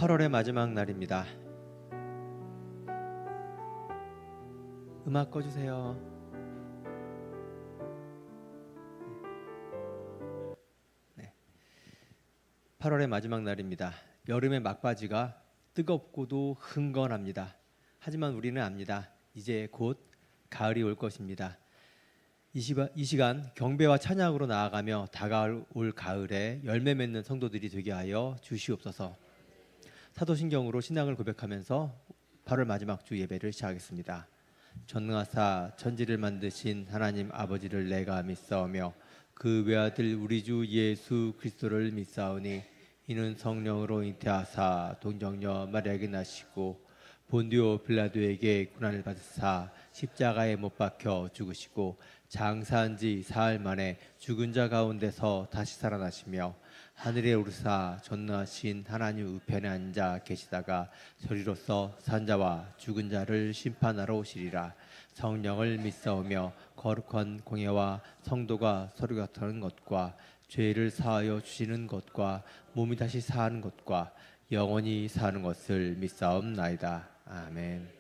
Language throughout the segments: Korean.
8월의 마지막 날입니다. 음악 꺼주세요. 네. 8월의 마지막 날입니다. 여름의 막바지가 뜨겁고도 흥건합니다. 하지만 우리는 압니다. 이제 곧 가을이 올 것입니다. 이 시간 경배와 찬양으로 나아가며 다가올 가을에 열매 맺는 성도들이 되게 하여 주시옵소서. 사도신경으로 신앙을 고백하면서 8월 마지막 주 예배를 시작하겠습니다. 전능하사 천지를 만드신 하나님 아버지를 내가 믿사오며 그 외아들 우리 주 예수 그리스도를 믿사오니 이는 성령으로 잉태하사 동정녀 마리아에게 나시고 본디오 빌라도에게 고난을 받으사 십자가에 못 박혀 죽으시고 장사한 지 사흘 만에 죽은 자 가운데서 다시 살아나시며 하늘에 오르사 전능하신 하나님 우편에 앉아 계시다가 소리로서 산자와 죽은 자를 심판하러 오시리라. 성령을 믿사오며 거룩한 공예와 성도가 서로 곁하는 것과 죄를 사하여 주시는 것과 몸이 다시 사는 것과 영원히 사는 것을 믿사옵나이다. 아멘.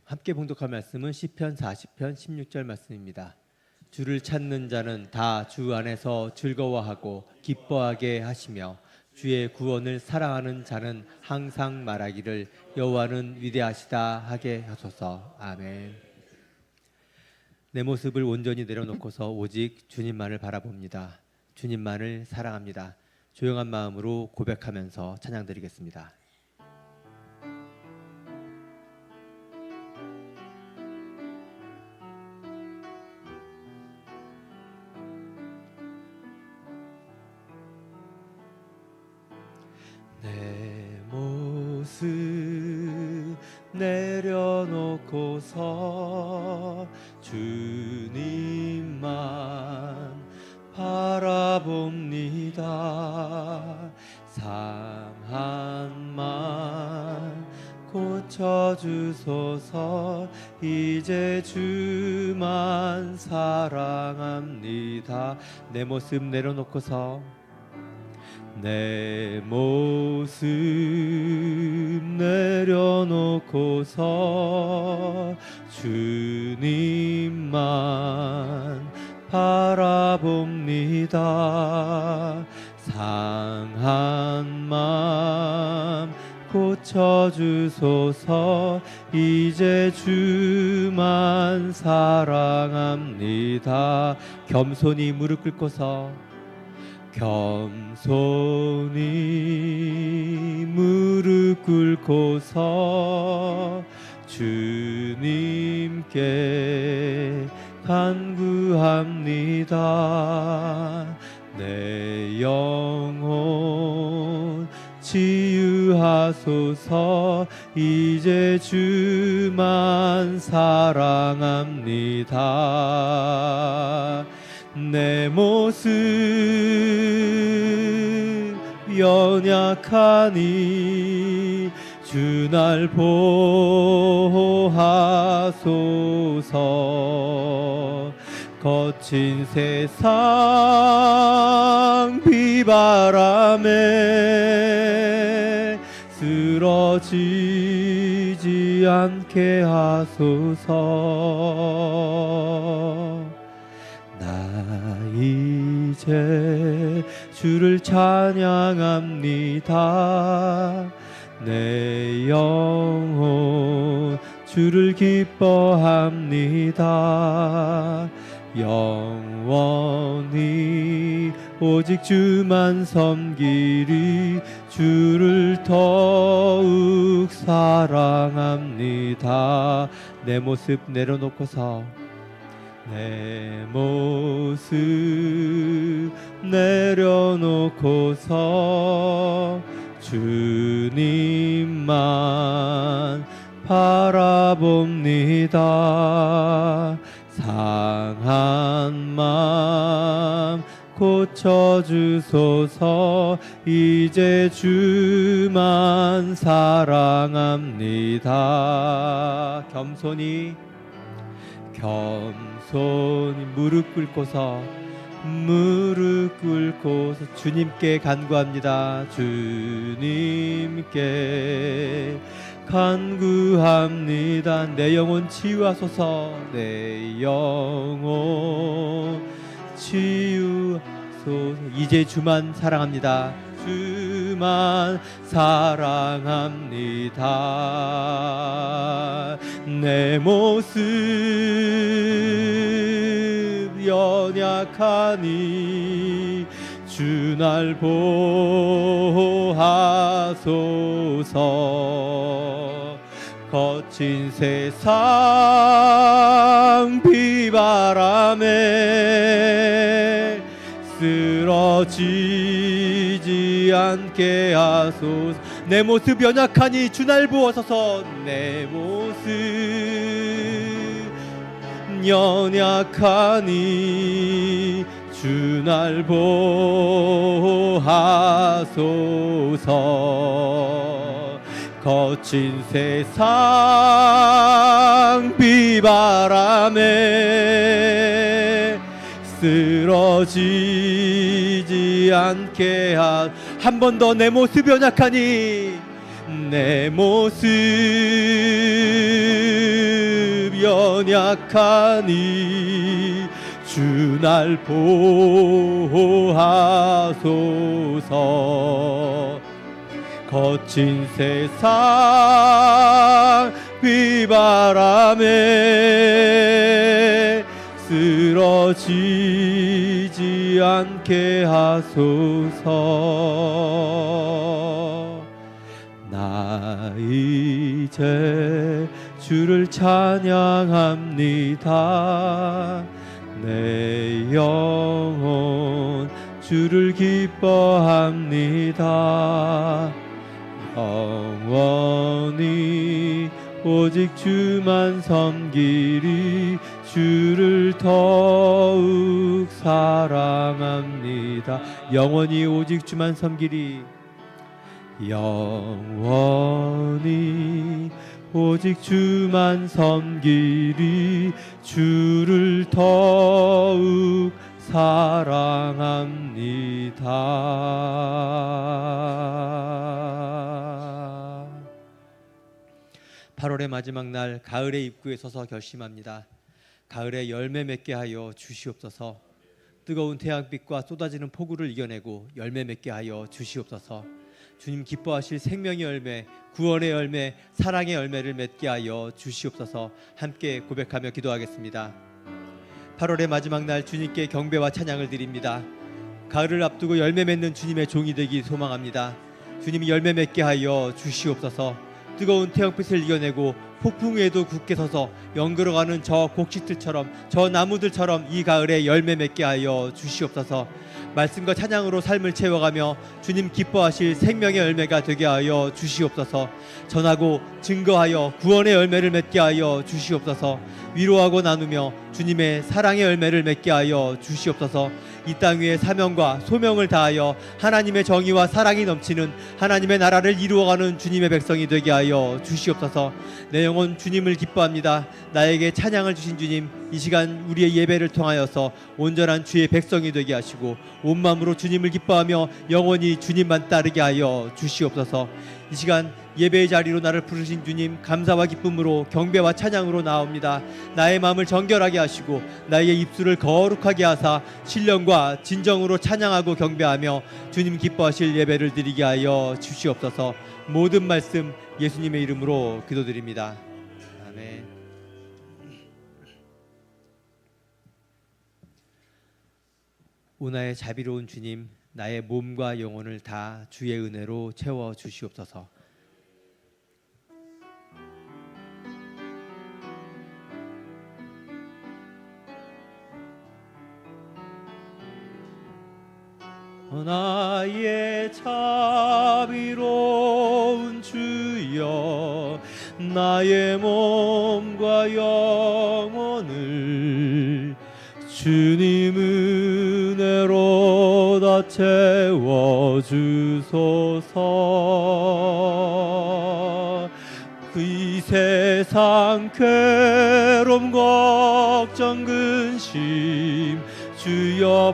함께 봉독할 말씀은 시편 40편 16절 말씀입니다. 주를 찾는 자는 다 주 안에서 즐거워하고 기뻐하게 하시며 주의 구원을 사랑하는 자는 항상 말하기를 여호와는 위대하시다 하게 하소서. 아멘. 내 모습을 온전히 내려놓고서 오직 주님만을 바라봅니다. 주님만을 사랑합니다. 조용한 마음으로 고백하면서 찬양드리겠습니다. 내 모습 내려놓고서 주님만 바라봅니다. 상한 맘 고쳐주소서. 이제 주만 사랑합니다. 내 모습 내려놓고서 내 모습 내려놓고서 주님만 바라봅니다. 상한 맘 고쳐주소서. 이제 주만 사랑합니다. 겸손히 무릎 꿇고서 겸손히 무릎 꿇고서 주님께 간구합니다. 내 영혼 치유하소서. 이제 주만 사랑합니다. 내 모습 연약하니 주 날 보호하소서. 거친 세상 비바람에 쓰러지지 않게 하소서. 나 이제 주를 찬양합니다. 내 영혼 주를 기뻐합니다. 영원히 오직 주만 섬기리. 주를 더욱 사랑합니다. 내 모습 내려놓고서 내 모습 내려놓고서 주님만 바라봅니다. 상한 맘 고쳐주소서. 이제 주만 사랑합니다. 겸손히 무릎 꿇고서 무릎 꿇고 주님께 간구합니다. 주님께 간구합니다. 내 영혼 치유하소서. 내 영혼 치유하소서. 이제 주만 사랑합니다. 주만 사랑합니다. 내 모습 연약하니 주 날 보호하소서. 거친 세상 비바람에 쓰러지지 않게 하소서. 내 모습 연약하니 주 날 보호하소서. 내 모습 연약하니 주 날 보호하소서. 거친 세상 비바람에 쓰러지지 않게 한 번 더. 내 모습 연약하니 내 모습 연약하니 주 날 보호하소서. 거친 세상 비바람에 쓰러지지 않게 하소서. 나 이제 주를 찬양합니다. 내 영혼 주를 기뻐합니다. 영원히 오직 주만 섬기리. 주를 더욱 사랑합니다. 영원히 오직 주만 섬기리. 영원히 오직 주만 섬기리. 주를 더욱 사랑합니다. 8월의 마지막 날 가을의 입구에 서서 결심합니다. 가을에 열매 맺게 하여 주시옵소서. 뜨거운 태양빛과 쏟아지는 폭우를 이겨내고 열매 맺게 하여 주시옵소서. 주님 기뻐하실 생명의 열매, 구원의 열매, 사랑의 열매를 맺게 하여 주시옵소서. 함께 고백하며 기도하겠습니다. 8월의 마지막 날 주님께 경배와 찬양을 드립니다. 가을을 앞두고 열매 맺는 주님의 종이 되기 소망합니다. 주님이 열매 맺게 하여 주시옵소서. 뜨거운 태양빛을 이겨내고 폭풍에도 굳게 서서 연그러가는 저 곡식들처럼, 저 나무들처럼 이 가을에 열매 맺게 하여 주시옵소서. 말씀과 찬양으로 삶을 채워가며 주님 기뻐하실 생명의 열매가 되게 하여 주시옵소서. 전하고 증거하여 구원의 열매를 맺게 하여 주시옵소서. 위로하고 나누며 주님의 사랑의 열매를 맺게 하여 주시옵소서. 이 땅 위에 사명과 소명을 다하여 하나님의 정의와 사랑이 넘치는 하나님의 나라를 이루어가는 주님의 백성이 되게 하여 주시옵소서. 내 영혼 주님을 기뻐합니다. 나에게 찬양을 주신 주님, 이 시간 우리의 예배를 통하여서 온전한 주의 백성이 되게 하시고 온 마음으로 주님을 기뻐하며 영원히 주님만 따르게 하여 주시옵소서. 이 시간 예배의 자리로 나를 부르신 주님, 감사와 기쁨으로 경배와 찬양으로 나옵니다. 나의 마음을 정결하게 하시고 나의 입술을 거룩하게 하사 신령과 진정으로 찬양하고 경배하며 주님 기뻐하실 예배를 드리게 하여 주시옵소서. 모든 말씀 예수님의 이름으로 기도드립니다. 아멘. 오나의 자비로운 주님, 나의 몸과 영혼을 다 주의 은혜로 채워 주시옵소서. 나의 자비로운 주여, 나의 몸과 영혼을 주님 은혜로 다 채워주소서. 이 세상 괴로움 걱정 근심 주여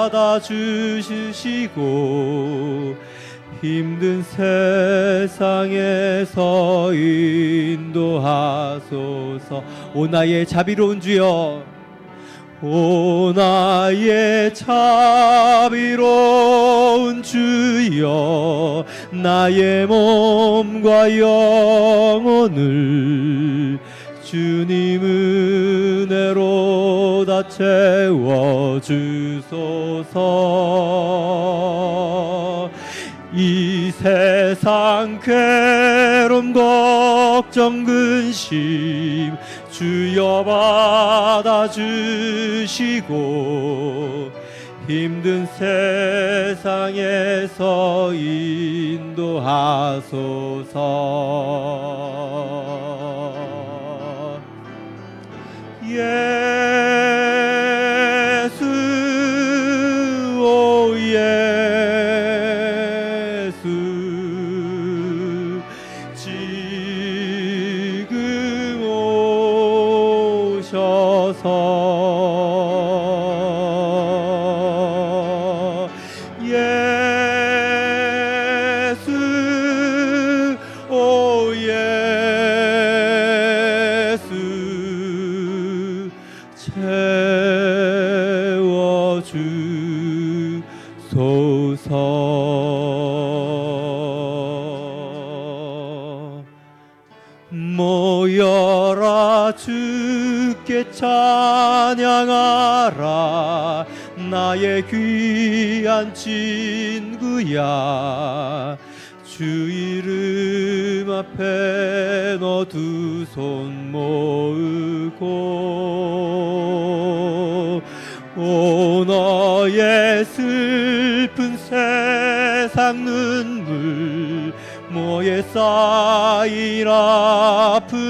받아주시고 힘든 세상에서 인도하소서. 오 나의 자비로운 주여, 오 나의 자비로운 주여, 나의 몸과 영혼을 주님 은혜로 다 채워주소서. 이 세상 괴로움 걱정 근심 주여 받아주시고 힘든 세상에서 인도하소서. 예수 오 예수 지금 오셔서 예수 오 예수 채워주소서. 모여라 주께 찬양하라. 나의 귀한 친구야, 주 이름 앞에 너 두 손 모으고 오 너의 슬픈 세상 눈물 모에 쌓인 아픔을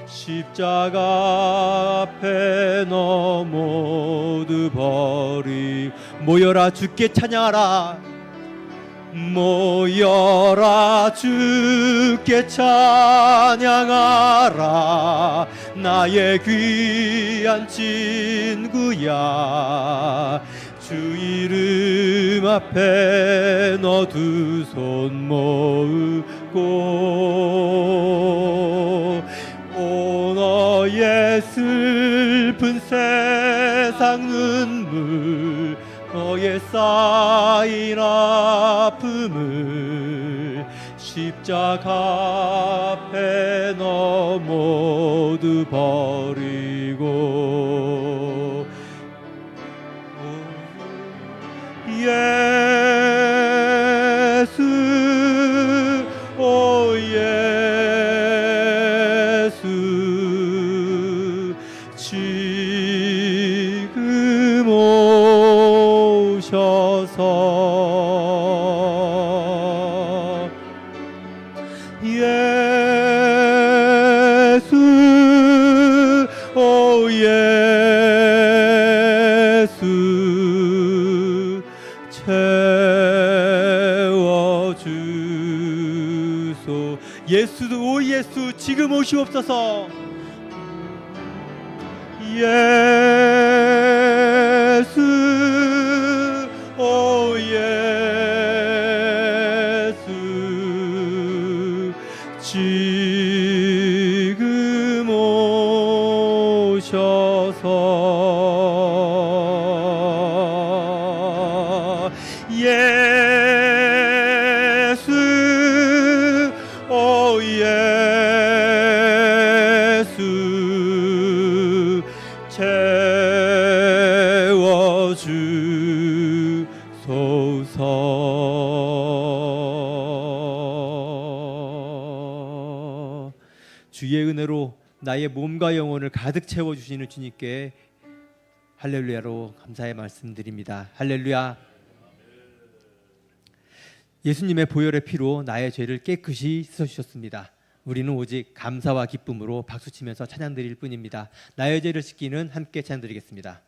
십자가 앞에 너 모두 버리 모여라 주께 찬양하라. 모여라 주께 찬양하라. 나의 귀한 친구야, 주 이름 앞에 너 두 손 모으고 오 너의 슬픈 세상 눈물 너의 쌓인 아픔을 십자가 앞에 너 모두 버리고 예수 오 예수 지금 오셔서 예수 오 예수 채워주소. 예수 오 예수 지금 오시옵소서. 예수 오 예수 지금 오셔서 예수 오 예수 채워주소서. 주의 은혜로 나의 몸과 영혼을 가득 채워주시는 주님께 할렐루야로 감사의 말씀드립니다. 할렐루야. 예수님의 보혈의 피로 나의 죄를 깨끗이 씻어주셨습니다. 우리는 오직 감사와 기쁨으로 박수치면서 찬양드릴 뿐입니다. 나의 죄를 씻기는 함께 찬양드리겠습니다.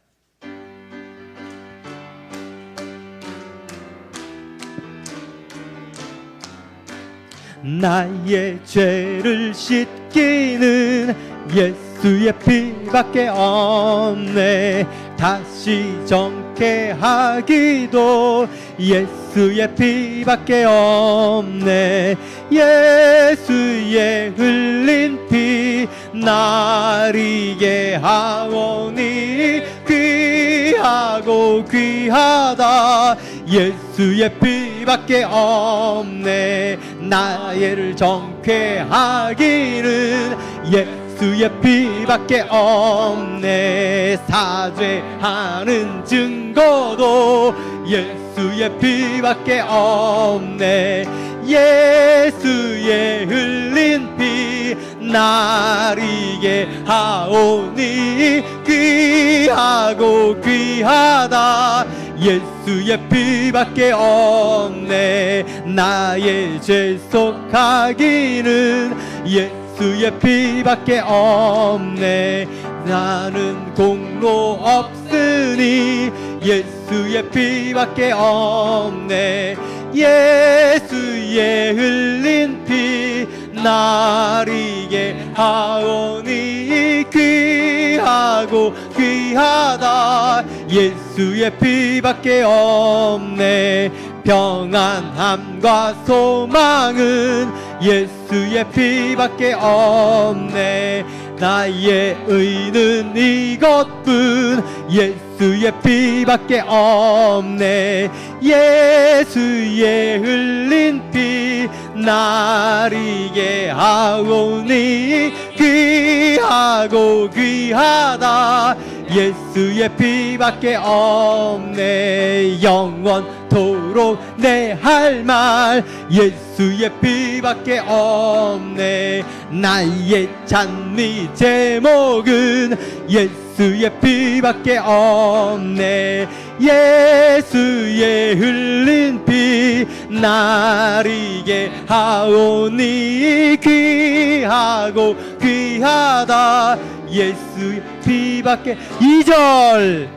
나의 죄를 씻기는 예수 예수의 피밖에 없네. 다시 정케 하기도 예수의 피밖에 없네. 예수의 흘린 피 나리게 하오니 귀하고 귀하다. 예수의 피밖에 없네. 나를 정케 하기는 예수의 피밖에 없네. 사죄하는 증거도 예수의 피밖에 없네. 예수의 흘린 피 나리게 하오니 귀하고 귀하다. 예수의 피밖에 없네. 나의 죄 속하기는 예수의 피밖에 없네. 나는 공로 없으니 예수의 피밖에 없네. 예수의 흘린 피 나리게 하오니 귀하고 귀하다. 예수의 피밖에 없네. 평안함과 소망은 예수의 피밖에 없네. 나의 의는 이것뿐 예수의 피밖에 없네. 예수의 흘린 피 나리게 하오니 귀하고 귀하다. 예수의 피밖에 없네. 영원토록 내 할 말 예수의 피밖에 없네. 나의 찬미 제목은 예수의 피밖에 없네. 예수의 흘린 피 나리게 하오니 귀하고 귀하다. 예수의 피밖에 2절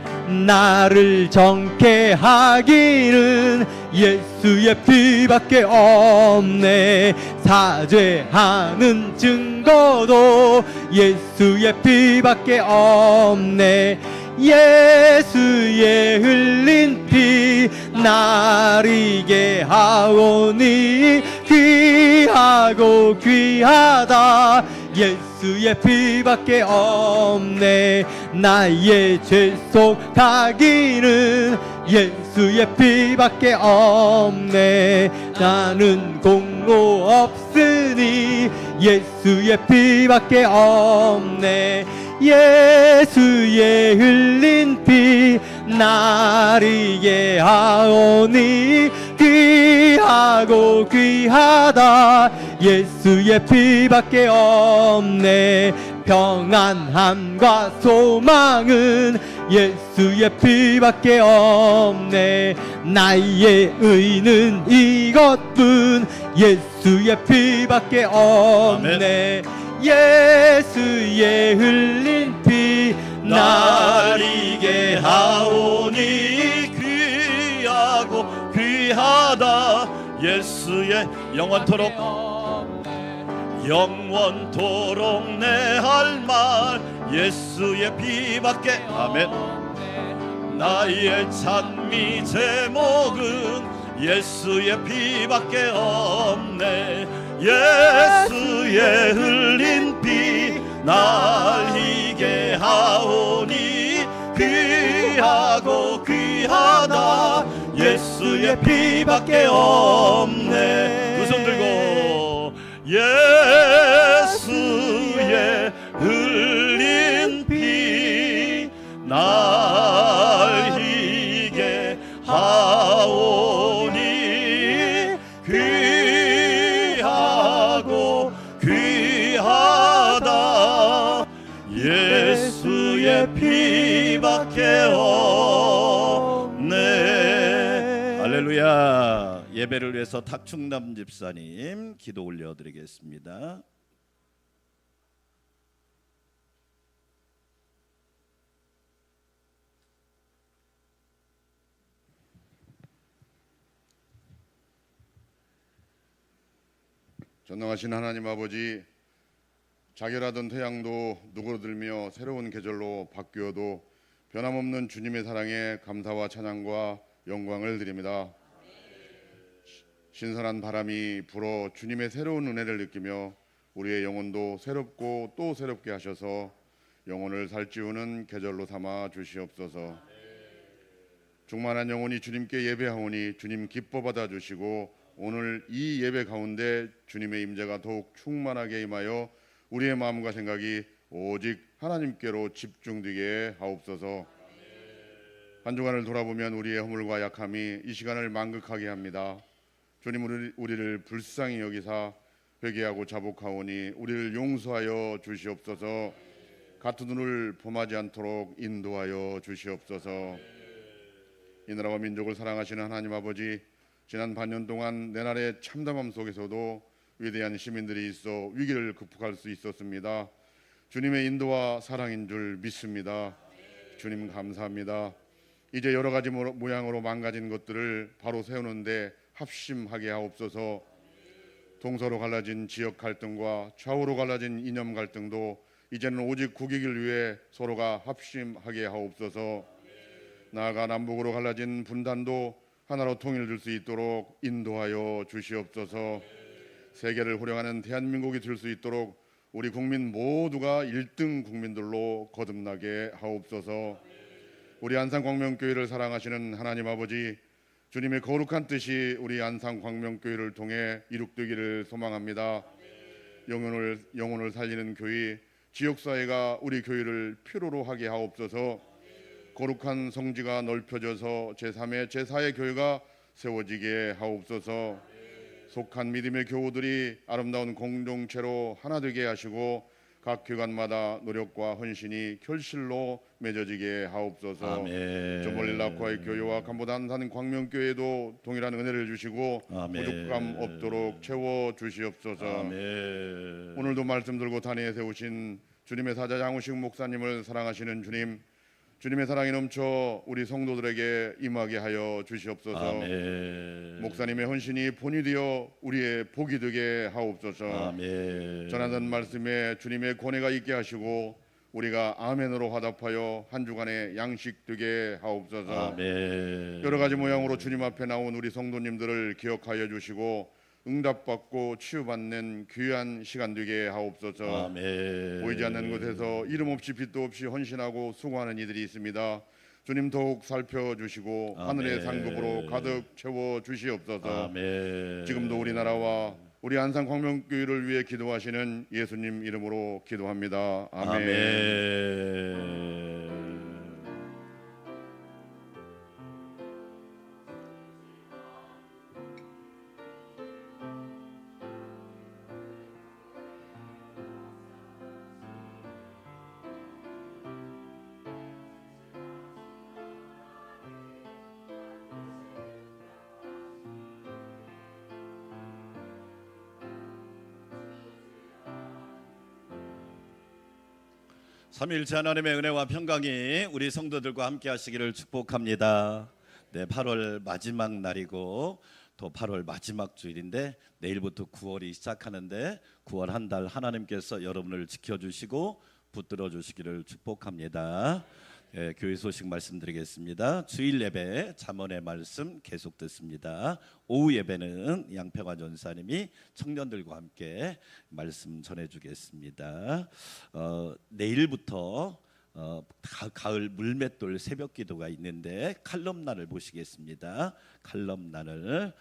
나를 정케 하기는 예수의 피밖에 없네. 사죄하는 증거도 예수의 피밖에 없네. 예수의 흘린 피 나리게 하오니 귀하고 귀하다. 예수의 피밖에 없네. 나의 죄 속하기는 예수의 피밖에 없네. 나는 공로 없으니 예수의 피밖에 없네. 예수의 흘린 피 나리게 하오니 귀하고 귀하다. 예수의 피밖에 없네. 평안함과 소망은 예수의 피밖에 없네. 나의 의는 이것뿐 예수의 피밖에 없네. 예수의 흘린 피 나리게 하오니 귀하고 귀하다. 예수의 영원토록 내 할 말 예수의 피밖에 아멘. 나의 찬미 제목은 예수의 피밖에 없네. 예수의 흘린 피 날리게 하오니 귀하고 귀하다. 예수의 피밖에 없네. 두 손 들고 예수의 흘린 피 날리게 하오니 귀하고 귀하다. 예수의 피밖에 없네. 할렐루야. 예배를 위해서 탁충남 집사님 기도 올려드리겠습니다. 전능하신 하나님 아버지, 자결하던 태양도 누그러들며 새로운 계절로 바뀌어도 변함없는 주님의 사랑에 감사와 찬양과 영광을 드립니다. 신선한 바람이 불어 주님의 새로운 은혜를 느끼며 우리의 영혼도 새롭고 또 새롭게 하셔서 영혼을 살찌우는 계절로 삼아 주시옵소서. 충만한 영혼이 주님께 예배하오니 주님 기뻐 받아 주시고 오늘 이 예배 가운데 주님의 임재가 더욱 충만하게 임하여 우리의 마음과 생각이 오직 하나님께로 집중되게 하옵소서. 한 주간을 돌아보면 우리의 허물과 약함이 이 시간을 만극하게 합니다. 주님 우리를 불쌍히 여기사 회개하고 자복하오니 우리를 용서하여 주시옵소서. 같은 눈을 범하지 않도록 인도하여 주시옵소서. 이 나라와 민족을 사랑하시는 하나님 아버지, 지난 반년 동안 내날의 참담함 속에서도 위대한 시민들이 있어 위기를 극복할 수 있었습니다. 주님의 인도와 사랑인 줄 믿습니다. 주님 감사합니다. 이제 여러 가지 모양으로 망가진 것들을 바로 세우는데 합심하게 하옵소서. 동서로 갈라진 지역 갈등과 좌우로 갈라진 이념 갈등도 이제는 오직 국익을 위해 서로가 합심하게 하옵소서. 나아가 남북으로 갈라진 분단도 하나로 통일될 수 있도록 인도하여 주시옵소서. 세계를 호령하는 대한민국이 될 수 있도록 우리 국민 모두가 1등 국민들로 거듭나게 하옵소서. 우리 안산광명교회를 사랑하시는 하나님 아버지, 주님의 거룩한 뜻이 우리 안산광명교회를 통해 이룩되기를 소망합니다. 영혼을 살리는 교회, 지역사회가 우리 교회를 필요로 하게 하옵소서. 거룩한 성지가 넓혀져서 제3의 제4의 교회가 세워지게 하옵소서. 속한 믿음의 교우들이 아름다운 공동체로 하나 되게 하시고 각 교관마다 노력과 헌신이 결실로 맺어지게 하옵소서. 저 멀리 낙화의 교회와 간보단 산 광명교회도 동일한 은혜를 주시고 부족감 없도록 채워 주시옵소서. 오늘도 말씀 들고 단위에 세우신 주님의 사자 양우식 목사님을 사랑하시는 주님, 주님의 사랑이 넘쳐 우리 성도들에게 임하게 하여 주시옵소서. 목사님의 헌신이 본이 되어 우리의 복이 되게 하옵소서. 전하던 말씀에 주님의 권혜가 있게 하시고 우리가 아멘으로 화답하여 한 주간의 양식 되게 하옵소서. 여러 가지 모양으로 주님 앞에 나온 우리 성도님들을 기억하여 주시고 응답받고 치유받는 귀한 시간 되게 하옵소서. 보이지 않는 곳에서 이름 없이 빛도 없이 헌신하고 수고하는 이들이 있습니다. 주님 더욱 살펴주시고 하늘의 상급으로 가득 채워 주시옵소서. 지금도 우리나라와 우리 안산광명교회를 위해 기도하시는 예수님 이름으로 기도합니다. 아멘. 삼위일체 하나님의 은혜와 평강이 우리 성도들과 함께 하시기를 축복합니다. 네, 8월 마지막 날이고 또 8월 마지막 주일인데 내일부터 9월이 시작하는데 9월 한 달 하나님께서 여러분을 지켜주시고 붙들어 주시기를 축복합니다. 네, 교회 소식 말씀드리겠습니다. 주일 예배 잠언의 말씀 계속 듣습니다. 오후 예배는 양평화 전사님이 청년들과 함께 말씀 전해주겠습니다. 내일부터 가을 물맷돌 새벽 기도가 있는데 칼럼란을 보시겠습니다. 칼럼란을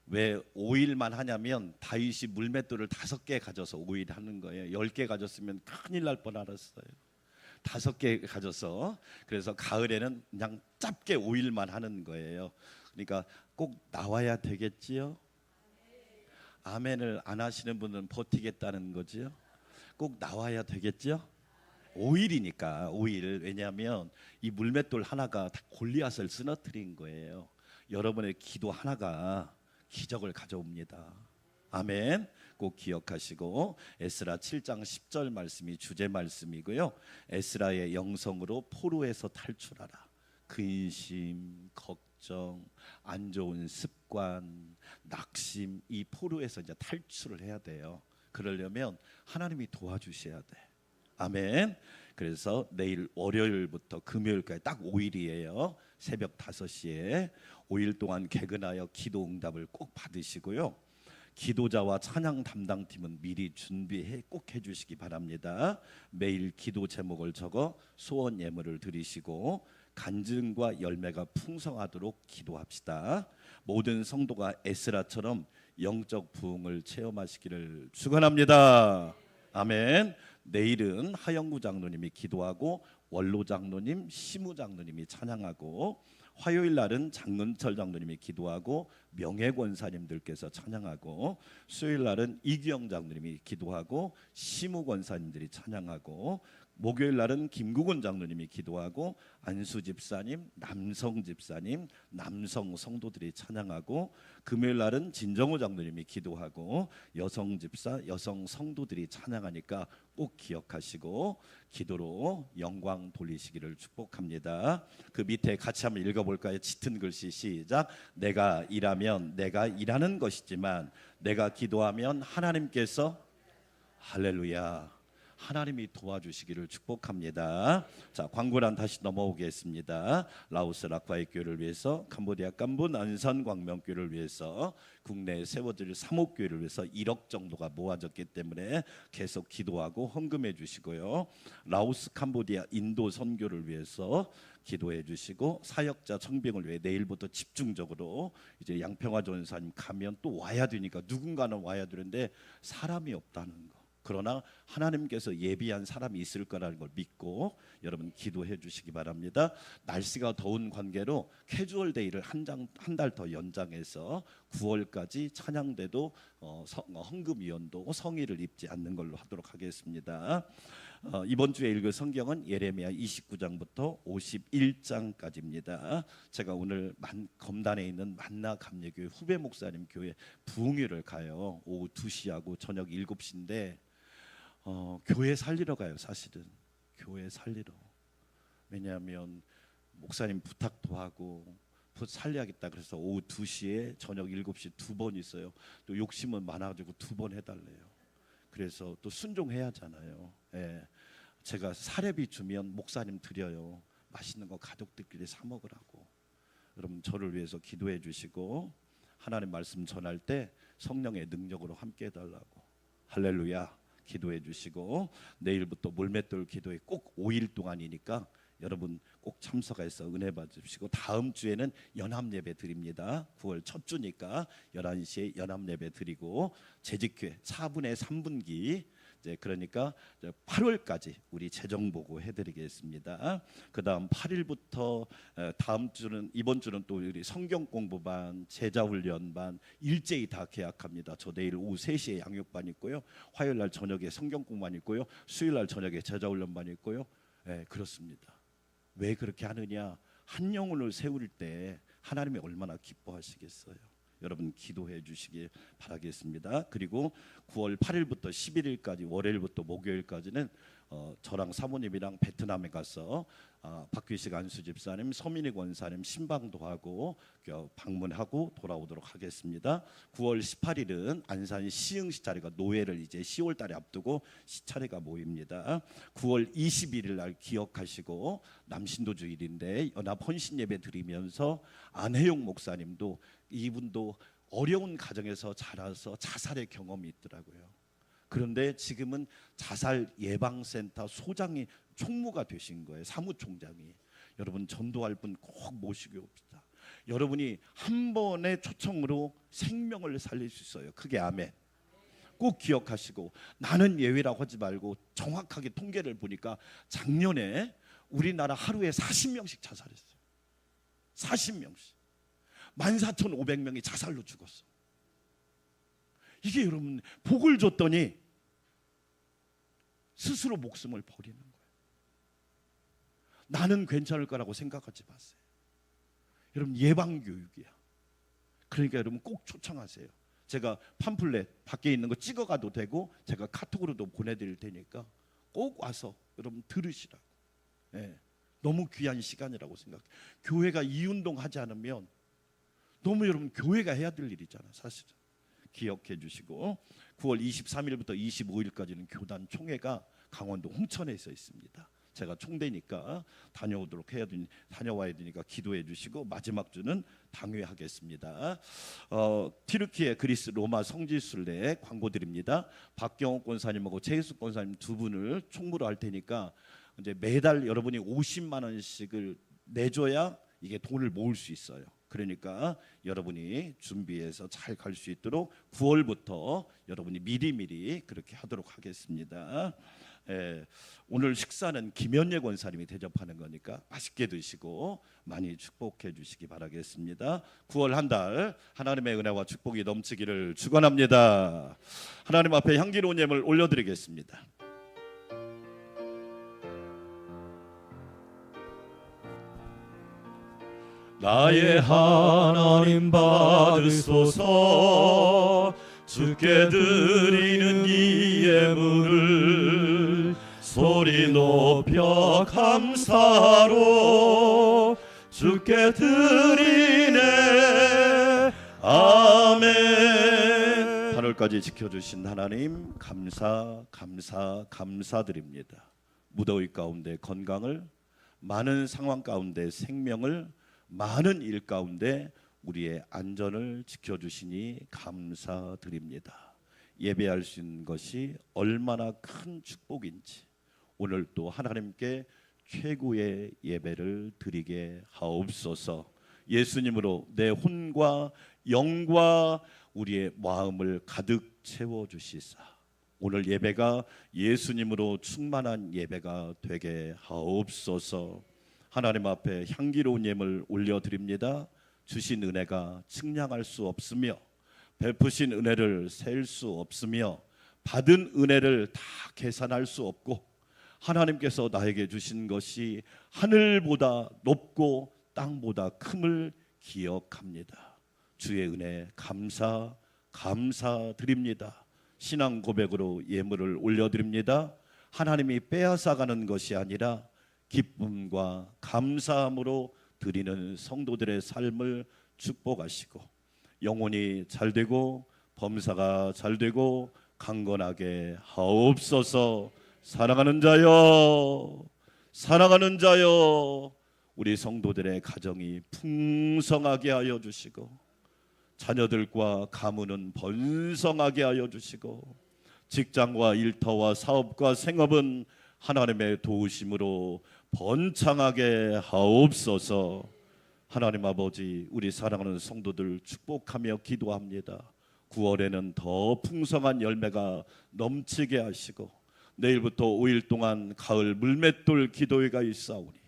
왜 5일만 하냐면 다윗이 물맷돌을 5개 가져서 5일 하는 거예요. 10개 가졌으면 큰일 날 뻔 알았어요. 5개 가져서 그래서 가을에는 그냥 짧게 5일만 하는 거예요. 그러니까 꼭 나와야 되겠지요. 아멘을 안 하시는 분은 버티겠다는 거지요. 꼭 나와야 되겠지요. 5일이니까 5일. 왜냐하면 이 물맷돌 하나가 다 골리앗을 쓰러뜨린 거예요. 여러분의 기도 하나가 기적을 가져옵니다. 아멘. 꼭 기억하시고 에스라 7장 10절 말씀이 주제 말씀이고요. 에스라의 영성으로 포로에서 탈출하라. 근심, 걱정, 안 좋은 습관, 낙심, 이 포로에서 이제 탈출을 해야 돼요. 그러려면 하나님이 도와주셔야 돼. 아멘. 그래서 내일 월요일부터 금요일까지 딱 5일이에요. 새벽 5시에 5일 동안 개근하여 기도 응답을 꼭 받으시고요. 기도자와 찬양 담당팀은 미리 준비해 꼭 해주시기 바랍니다. 매일 기도 제목을 적어 소원 예물을 드리시고 간증과 열매가 풍성하도록 기도합시다. 모든 성도가 에스라처럼 영적 부흥을 체험하시기를 축원합니다. 아멘. 내일은 하영구 장로님이 기도하고 원로 장로님, 시무 장로님이 찬양하고, 화요일 날은 장근철 장로님이 기도하고 명예 권사님들께서 찬양하고, 수요일 날은 이기영 장로님이 기도하고 시무 권사님들이 찬양하고, 목요일 날은 김국원 장로님이 기도하고 안수 집사님, 남성 집사님, 남성 성도들이 찬양하고, 금요일 날은 진정호 장로님이 기도하고 여성 집사, 여성 성도들이 찬양하니까 꼭 기억하시고 기도로 영광 돌리시기를 축복합니다. 그 밑에 같이 한번 읽어볼까요? 짙은 글씨 시작. 내가 일하면 내가 일하는 것이지만 내가 기도하면 하나님께서, 할렐루야, 하나님이 도와주시기를 축복합니다. 자, 광고란 다시 넘어오겠습니다. 라오스 라콰이 교회를 위해서, 캄보디아 깜분 안산 광명교회를 위해서, 국내에 세워질 사목교회를 위해서 1억 정도가 모아졌기 때문에 계속 기도하고 헌금해 주시고요. 라오스 캄보디아 인도 선교를 위해서 기도해 주시고, 사역자 청빙을 위해 내일부터 집중적으로 이제 양평화 전사님 가면 또 와야 되니까 누군가는 와야 되는데 사람이 없다는 거. 그러나 하나님께서 예비한 사람이 있을 거라는 걸 믿고 여러분 기도해 주시기 바랍니다. 날씨가 더운 관계로 캐주얼 데이를 한 달 더 연장해서 9월까지 찬양대도 헌금위원도 성의를 입지 않는 걸로 하도록 하겠습니다. 이번 주에 읽을 성경은 예레미야 29장부터 51장까지입니다. 제가 오늘 검단에 있는 만나 감리교회 후배 목사님 교회 부흥회를 가요. 오후 2시하고 저녁 7시인데 교회 살리러 가요. 사실은 교회 살리러. 왜냐하면 목사님 부탁도 하고 살려야겠다 그래서 오후 2시에 저녁 7시 2번 있어요. 또 욕심은 많아가지고 2번 해달래요. 그래서 또 순종해야 하잖아요. 예. 제가 사례비 주면 목사님 드려요. 맛있는 거 가족들끼리 사 먹으라고. 여러분 저를 위해서 기도해 주시고 하나님 말씀 전할 때 성령의 능력으로 함께 해달라고. 할렐루야. 기도해 주시고 내일부터 물맷돌 기도회 꼭 5일 동안이니까 여러분 꼭 참석해서 은혜 받으시고, 다음 주에는 연합예배 드립니다. 9월 첫 주니까 11시에 연합예배 드리고 재직회 4분의 3분기 이제 그러니까 8월까지 우리 재정 보고 해드리겠습니다. 그 다음 8일부터 다음 주는, 이번 주는 또 우리 성경 공부반, 제자훈련반 일제히 다 계약합니다. 저 내일 오후 3시에 양육반 있고요. 화요일 날 저녁에 성경 공부반 있고요. 수요일 날 저녁에 제자훈련반 있고요. 네, 그렇습니다. 왜 그렇게 하느냐? 한 영혼을 세울 때 하나님이 얼마나 기뻐하시겠어요. 여러분 기도해 주시길 바라겠습니다. 그리고 9월 8일부터 11일까지 월요일부터 목요일까지는 저랑 사모님이랑 베트남에 가서 박규식 안수 집사님, 서민희 권사님 신방도 하고 방문하고 돌아오도록 하겠습니다. 9월 18일은 안산 시흥 시차례가 노회를 이제 10월 달에 앞두고 시차례가 모입니다. 9월 21일 날 기억하시고 남신도 주일인데 연합 헌신 예배 드리면서 안혜용 목사님도, 이분도 어려운 가정에서 자라서 자살의 경험이 있더라고요. 그런데 지금은 자살 예방센터 소장이 총무가 되신 거예요. 사무총장이. 여러분 전도할 분 꼭 모시고 옵시다. 여러분이 한 번의 초청으로 생명을 살릴 수 있어요. 크게 아멘. 꼭 기억하시고, 나는 예외라고 하지 말고 정확하게 통계를 보니까 작년에 우리나라 하루에 40명씩 자살했어요. 40명씩. 14,500명이 자살로 죽었어. 이게 여러분 복을 줬더니 스스로 목숨을 버리는 거예요. 나는 괜찮을 거라고 생각하지 마세요. 여러분 예방교육이야. 그러니까 여러분 꼭 초청하세요. 제가 팜플렛 밖에 있는 거 찍어가도 되고 제가 카톡으로도 보내드릴 테니까 꼭 와서 여러분 들으시라고. 예, 너무 귀한 시간이라고 생각해요. 교회가 이 운동 하지 않으면 너무 여러분 교회가 해야 될 일이잖아 사실은. 기억해 주시고 9월 23일부터 25일까지는 교단 총회가 강원도 홍천에서 있습니다. 제가 총대니까 다녀와야 되니까 기도해 주시고 마지막 주는 당회하겠습니다. 튀르키예 그리스 로마 성지순례 광고 드립니다. 박경옥 권사님하고 최희숙 권사님 두 분을 총무로 할 테니까 이제 매달 여러분이 50만 원씩을 내줘야 이게 돈을 모을 수 있어요. 그러니까 여러분이 준비해서 잘 갈 수 있도록 9월부터 여러분이 미리 그렇게 하도록 하겠습니다. 오늘 식사는 김현예 권사님이 대접하는 거니까 맛있게 드시고 많이 축복해 주시기 바라겠습니다. 9월 한 달 하나님의 은혜와 축복이 넘치기를 축원합니다. 하나님 앞에 향기로운 예물 올려드리겠습니다. 나의 하나님 받으소서. 주께 드리는 이 예물을 소리 높여 감사로 주께 드리네. 아멘. 하늘까지 지켜주신 하나님 감사드립니다. 무더위 가운데 건강을, 많은 상황 가운데 생명을, 많은 일 가운데 우리의 안전을 지켜주시니 감사드립니다. 예배할 수 있는 것이 얼마나 큰 축복인지 오늘 또 하나님께 최고의 예배를 드리게 하옵소서. 예수님으로 내 혼과 영과 우리의 마음을 가득 채워주시사 오늘 예배가 예수님으로 충만한 예배가 되게 하옵소서. 하나님 앞에 향기로운 예물 올려드립니다. 주신 은혜가 측량할 수 없으며 베푸신 은혜를 셀 수 없으며 받은 은혜를 다 계산할 수 없고 하나님께서 나에게 주신 것이 하늘보다 높고 땅보다 큼을 기억합니다. 주의 은혜 감사드립니다. 신앙 고백으로 예물을 올려드립니다. 하나님이 빼앗아가는 것이 아니라 기쁨과 감사함으로 드리는 성도들의 삶을 축복하시고 영혼이 잘되고 범사가 잘되고 강건하게 하옵소서. 사랑하는 자여 우리 성도들의 가정이 풍성하게 하여 주시고 자녀들과 가문은 번성하게 하여 주시고 직장과 일터와 사업과 생업은 하나님의 도우심으로 번창하게 하옵소서. 하나님 아버지, 우리 사랑하는 성도들 축복하며 기도합니다. 9월에는 더 풍성한 열매가 넘치게 하시고 내일부터 5일 동안 가을 물맷돌 기도회가 있사오니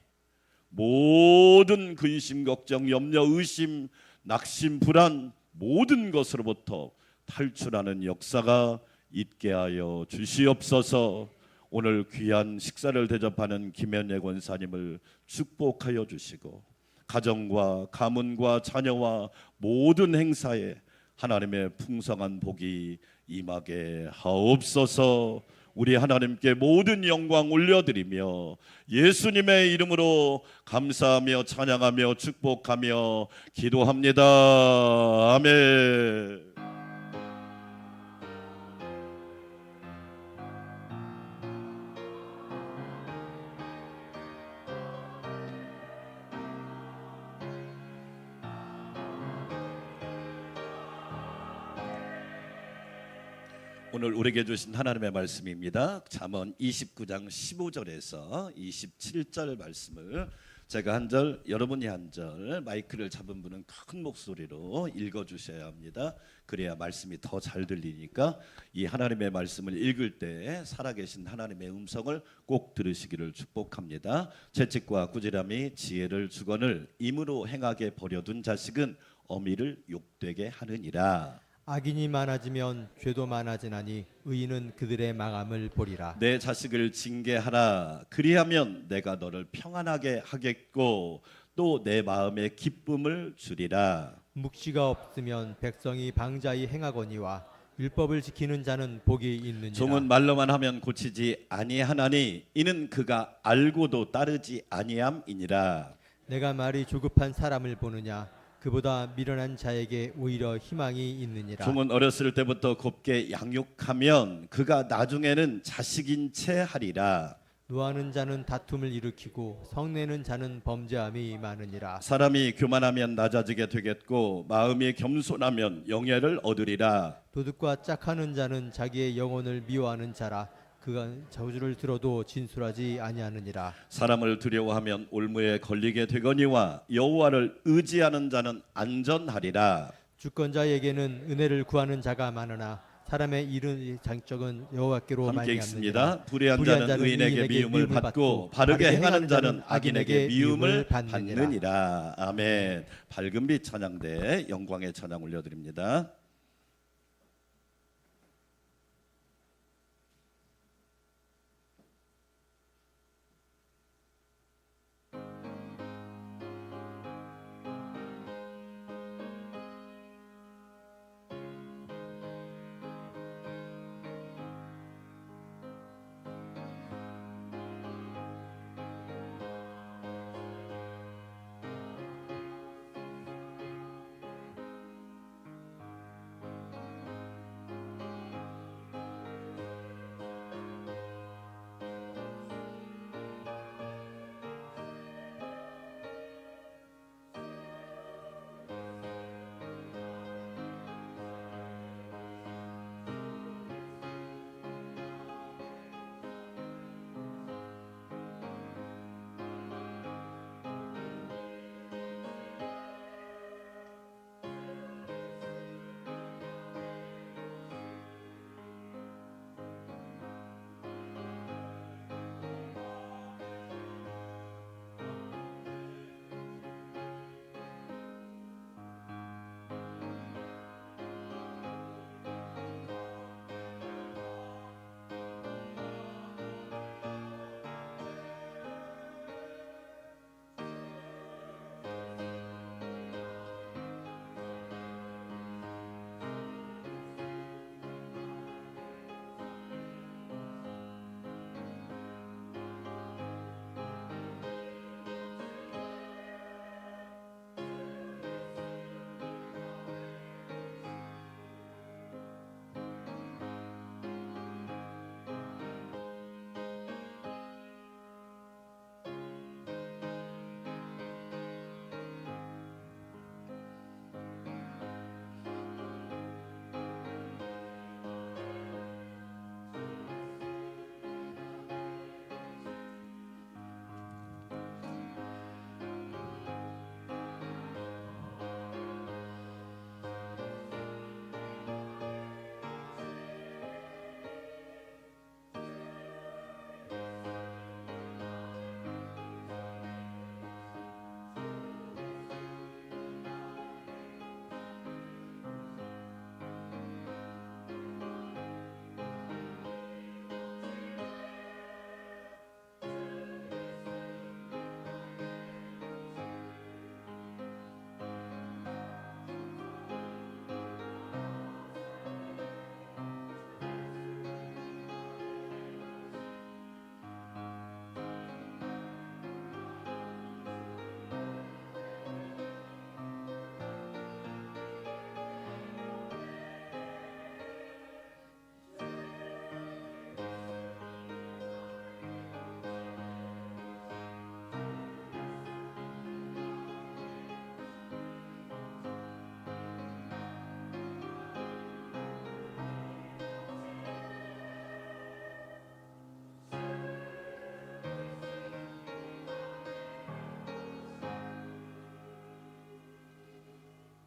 모든 근심, 걱정, 염려, 의심, 낙심, 불안 모든 것으로부터 탈출하는 역사가 있게 하여 주시옵소서. 오늘 귀한 식사를 대접하는 김현예 권사님을 축복하여 주시고 가정과 가문과 자녀와 모든 행사에 하나님의 풍성한 복이 임하게 하옵소서. 우리 하나님께 모든 영광 올려드리며 예수님의 이름으로 감사하며 찬양하며 축복하며 기도합니다. 아멘. 오늘 우리에게 주신 하나님의 말씀입니다. 잠언 29장 15절에서 27절 말씀을 제가 한 절, 여러분이 한 절, 마이크를 잡은 분은 큰 목소리로 읽어주셔야 합니다. 그래야 말씀이 더 잘 들리니까 이 하나님의 말씀을 읽을 때 살아계신 하나님의 음성을 꼭 들으시기를 축복합니다. 재치과 꾸지람이 지혜를 주거늘 임으로 행하게 버려둔 자식은 어미를 욕되게 하느니라. 악인이 많아지면 죄도 많아지나니 의인은 그들의 망함을 보리라. 내 자식을 징계하라. 그리하면 내가 너를 평안하게 하겠고 또 내 마음에 기쁨을 주리라. 묵시가 없으면 백성이 방자히 행하거니와 율법을 지키는 자는 복이 있느니라. 종은 말로만 하면 고치지 아니하나니 이는 그가 알고도 따르지 아니함이니라. 내가 말이 조급한 사람을 보느냐 그보다 미련한 자에게 오히려 희망이 있느니라. 종은 어렸을 때부터 곱게 양육하면 그가 나중에는 자식인 채 하리라. 노하는 자는 다툼을 일으키고 성내는 자는 범죄함이 많으니라. 사람이 교만하면 낮아지게 되겠고 마음이 겸손하면 영예를 얻으리라. 도둑과 짝하는 자는 자기의 영혼을 미워하는 자라. 그가 저주를 들어도 진술하지 아니하느니라. 사람을 두려워하면 올무에 걸리게 되거니와 여호와를 의지하는 자는 안전하리라. 주권자에게는 은혜를 구하는 자가 많으나 사람의 이른 장적은 여호와께로 함께 말미암느니라. 읽습니다. 불의한 자는 의인에게 미움을 받고 바르게 행하는 자는 악인에게 미움을 받느니라. 아멘. 밝은 빛 찬양대 영광의 찬양 올려드립니다.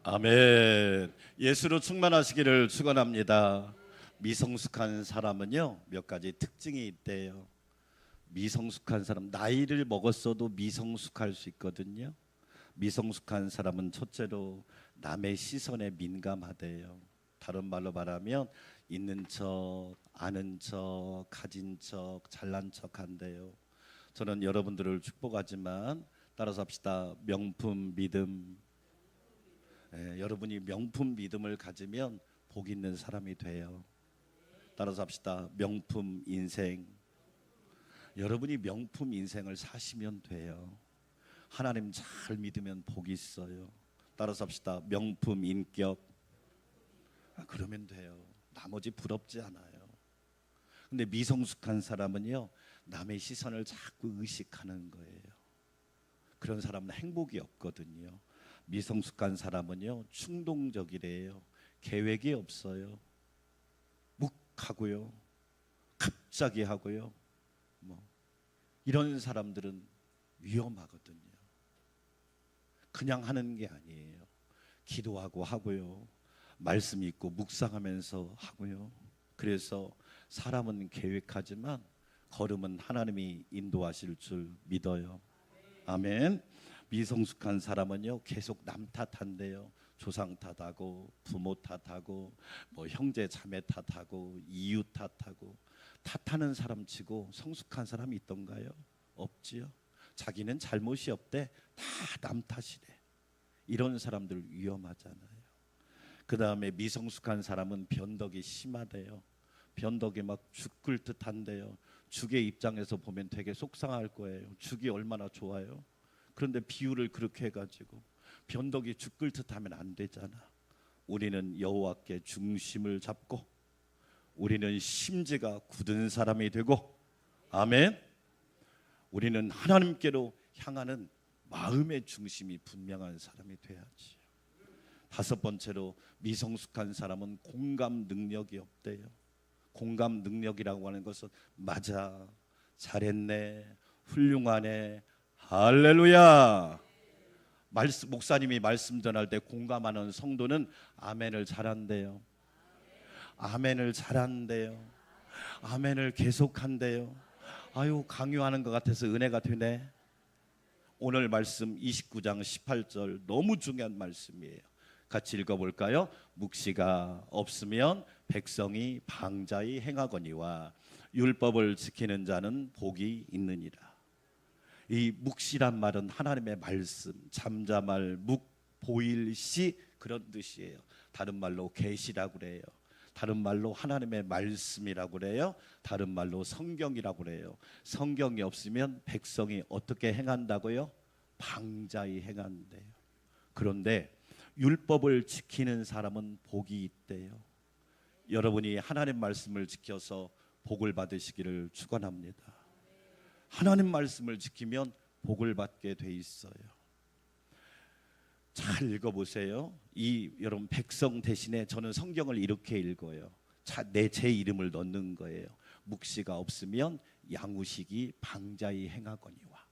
아멘. 예수로 충만하시기를 축원합니다. 미성숙한 사람은요 몇 가지 특징이 있대요. 미성숙한 사람, 나이를 먹었어도 미성숙할 수 있거든요. 미성숙한 사람은 첫째로 남의 시선에 민감하대요. 다른 말로 말하면 있는 척, 아는 척, 가진 척, 잘난 척 한대요. 저는 여러분들을 축복하지만 따라서 합시다. 명품 믿음. 여러분이 명품 믿음을 가지면 복 있는 사람이 돼요. 따라서 합시다. 명품 인생. 여러분이 명품 인생을 사시면 돼요. 하나님 잘 믿으면 복이 있어요. 따라서 합시다. 명품, 인격. 그러면 돼요. 나머지 부럽지 않아요. 근데 미성숙한 사람은요, 남의 시선을 자꾸 의식하는 거예요. 그런 사람은 행복이 없거든요. 미성숙한 사람은요, 충동적이래요. 계획이 없어요. 묵하고요, 갑자기 하고요. 이런 사람들은 위험하거든요. 그냥 하는 게 아니에요. 기도하고 하고요, 말씀 읽고 묵상하면서 하고요. 그래서 사람은 계획하지만 걸음은 하나님이 인도하실 줄 믿어요. 아멘. 미성숙한 사람은요, 계속 남 탓한대요. 조상 탓하고 부모 탓하고 형제 자매 탓하고 이웃 탓하고. 탓하는 사람 치고 성숙한 사람이 있던가요? 없지요. 자기는 잘못이 없대. 다 남 탓이래. 이런 사람들 위험하잖아요. 그 다음에 미성숙한 사람은 변덕이 심하대요. 변덕이 막 죽을 듯 한대요. 죽의 입장에서 보면 되게 속상할 거예요. 죽이 얼마나 좋아요. 그런데 비유를 그렇게 해가지고 변덕이 죽을 듯 하면 안 되잖아. 우리는 여호와께 중심을 잡고 우리는 심지가 굳은 사람이 되고, 아멘. 우리는 하나님께로 향하는 마음의 중심이 분명한 사람이 돼야지. 다섯 번째로, 미성숙한 사람은 공감 능력이 없대요. 공감 능력이라고 하는 것은 맞아, 잘했네, 훌륭하네, 할렐루야. 목사님이 말씀 전할 때 공감하는 성도는 아멘을 잘한대요. 아멘을 잘한대요. 아멘을 계속한대요. 아유, 강요하는 것 같아서 은혜가 되네. 오늘 말씀 29장 18절 너무 중요한 말씀이에요. 같이 읽어볼까요? 묵시가 없으면 백성이 방자히 행하거니와 율법을 지키는 자는 복이 있느니라. 이 묵시란 말은 하나님의 말씀, 잠잠할 묵, 보일시, 그런 뜻이에요. 다른 말로 계시라고 그래요. 다른 말로 하나님의 말씀이라고 그래요. 다른 말로 성경이라고 그래요. 성경이 없으면 백성이 어떻게 행한다고요? 방자히 행한대요. 그런데 율법을 지키는 사람은 복이 있대요. 여러분이 하나님 말씀을 지켜서 복을 받으시기를 축원합니다. 하나님 말씀을 지키면 복을 받게 돼 있어요. 잘 읽어보세요. 여러분, 백성 대신에 저는 성경을 이렇게 읽어요. 제 이름을 넣는 거예요. 묵시가 없으면 양우식이 방자히 행하거니와.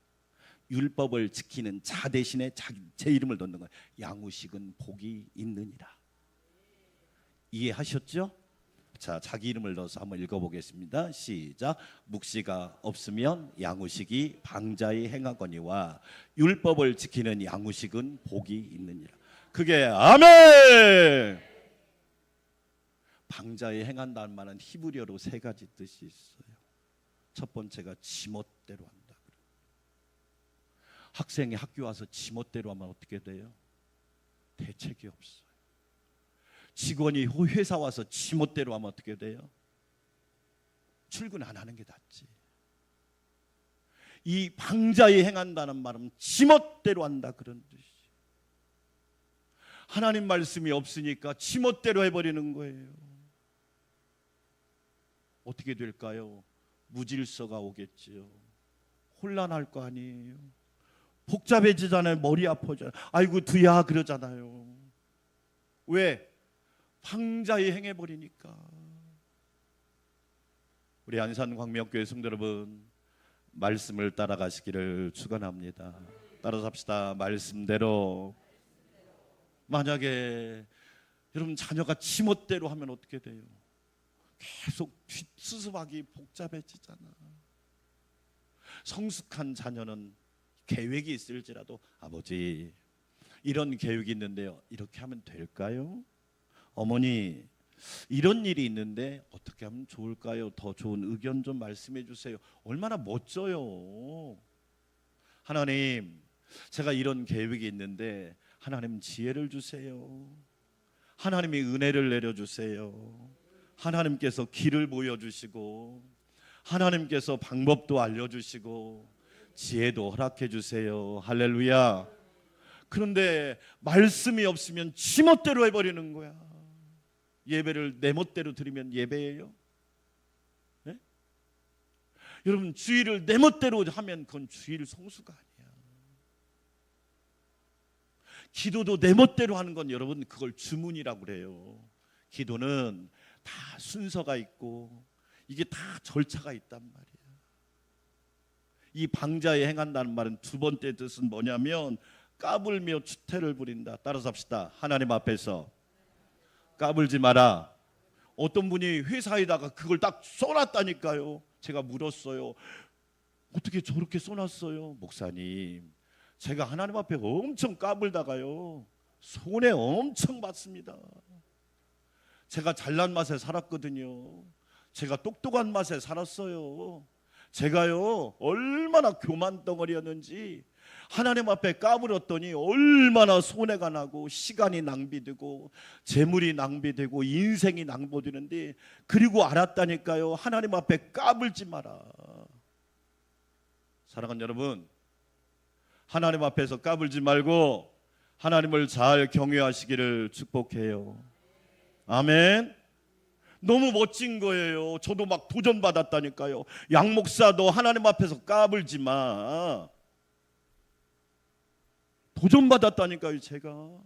율법을 지키는 자 대신에 제 이름을 넣는 거예요. 양우식은 복이 있느니라. 이해하셨죠? 자, 자기 이름을 넣어서 한번 읽어보겠습니다. 시작. 묵시가 없으면 양우식이 방자히 행하거니와 율법을 지키는 양우식은 복이 있느니라. 그게 아멘. 방자히 행한다는 말은 히브리어로 세 가지 뜻이 있어요. 첫 번째가 지멋대로 한다. 학생이 학교 와서 지멋대로 하면 어떻게 돼요? 대책이 없어요. 직원이 회사 와서 지멋대로 하면 어떻게 돼요? 출근 안 하는 게 낫지. 이 방자히 행한다는 말은 지멋대로 한다, 그런 뜻이. 하나님 말씀이 없으니까 지멋대로 해버리는 거예요. 어떻게 될까요? 무질서가 오겠지요. 혼란할 거 아니에요. 복잡해지잖아요. 머리 아파져요. 아이고 두야 그러잖아요. 왜? 방자히 행해버리니까. 우리 안산광명교회 성도 여러분, 말씀을 따라가시기를 축원합니다. 따라서 합시다. 말씀대로. 만약에 여러분 자녀가 지멋대로 하면 어떻게 돼요? 계속 뒷수습하기 복잡해지잖아. 성숙한 자녀는 계획이 있을지라도 아버지 이런 계획이 있는데요, 이렇게 하면 될까요? 어머니 이런 일이 있는데 어떻게 하면 좋을까요? 더 좋은 의견 좀 말씀해 주세요. 얼마나 멋져요. 하나님, 제가 이런 계획이 있는데 하나님 지혜를 주세요. 하나님이 은혜를 내려주세요. 하나님께서 길을 보여주시고 하나님께서 방법도 알려주시고 지혜도 허락해 주세요. 할렐루야. 그런데 말씀이 없으면 지멋대로 해버리는 거야. 예배를 내 멋대로 드리면 예배예요? 네? 여러분, 주일을 내 멋대로 하면 그건 주일 성수가 아니야. 기도도 내 멋대로 하는 건 여러분 그걸 주문이라고 그래요. 기도는 다 순서가 있고 이게 다 절차가 있단 말이야. 이 방자에 행한다는 말은 두 번째 뜻은 뭐냐면 까불며 추태를 부린다. 따라서 합시다. 하나님 앞에서 까불지 마라. 어떤 분이 회사에다가 그걸 딱 써놨다니까요. 제가 물었어요. 어떻게 저렇게 써놨어요? 목사님, 제가 하나님 앞에 엄청 까불다가요 손해 엄청 받습니다. 제가 잘난 맛에 살았거든요. 제가 똑똑한 맛에 살았어요. 제가요 얼마나 교만 덩어리였는지 하나님 앞에 까불었더니 얼마나 손해가 나고 시간이 낭비되고 재물이 낭비되고 인생이 낭비되는데, 그리고 알았다니까요. 하나님 앞에 까불지 마라. 사랑하는 여러분, 하나님 앞에서 까불지 말고 하나님을 잘 경외하시기를 축복해요. 아멘. 너무 멋진 거예요. 저도 막 도전받았다니까요. 양 목사, 너 하나님 앞에서 까불지 마. 도전받았다니까요. 제가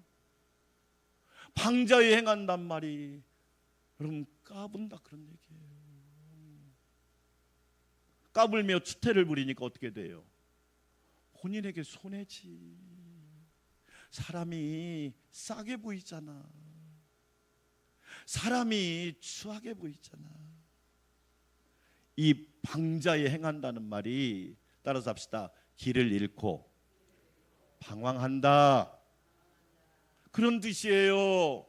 방자에 행한단 말이 여러분 까분다 그런 얘기예요. 까불며 추태를 부리니까 어떻게 돼요? 본인에게 손해지. 사람이 싸게 보이잖아. 사람이 추하게 보이잖아. 이 방자에 행한다는 말이, 따라서 합시다. 길을 잃고 방황한다, 그런 뜻이에요.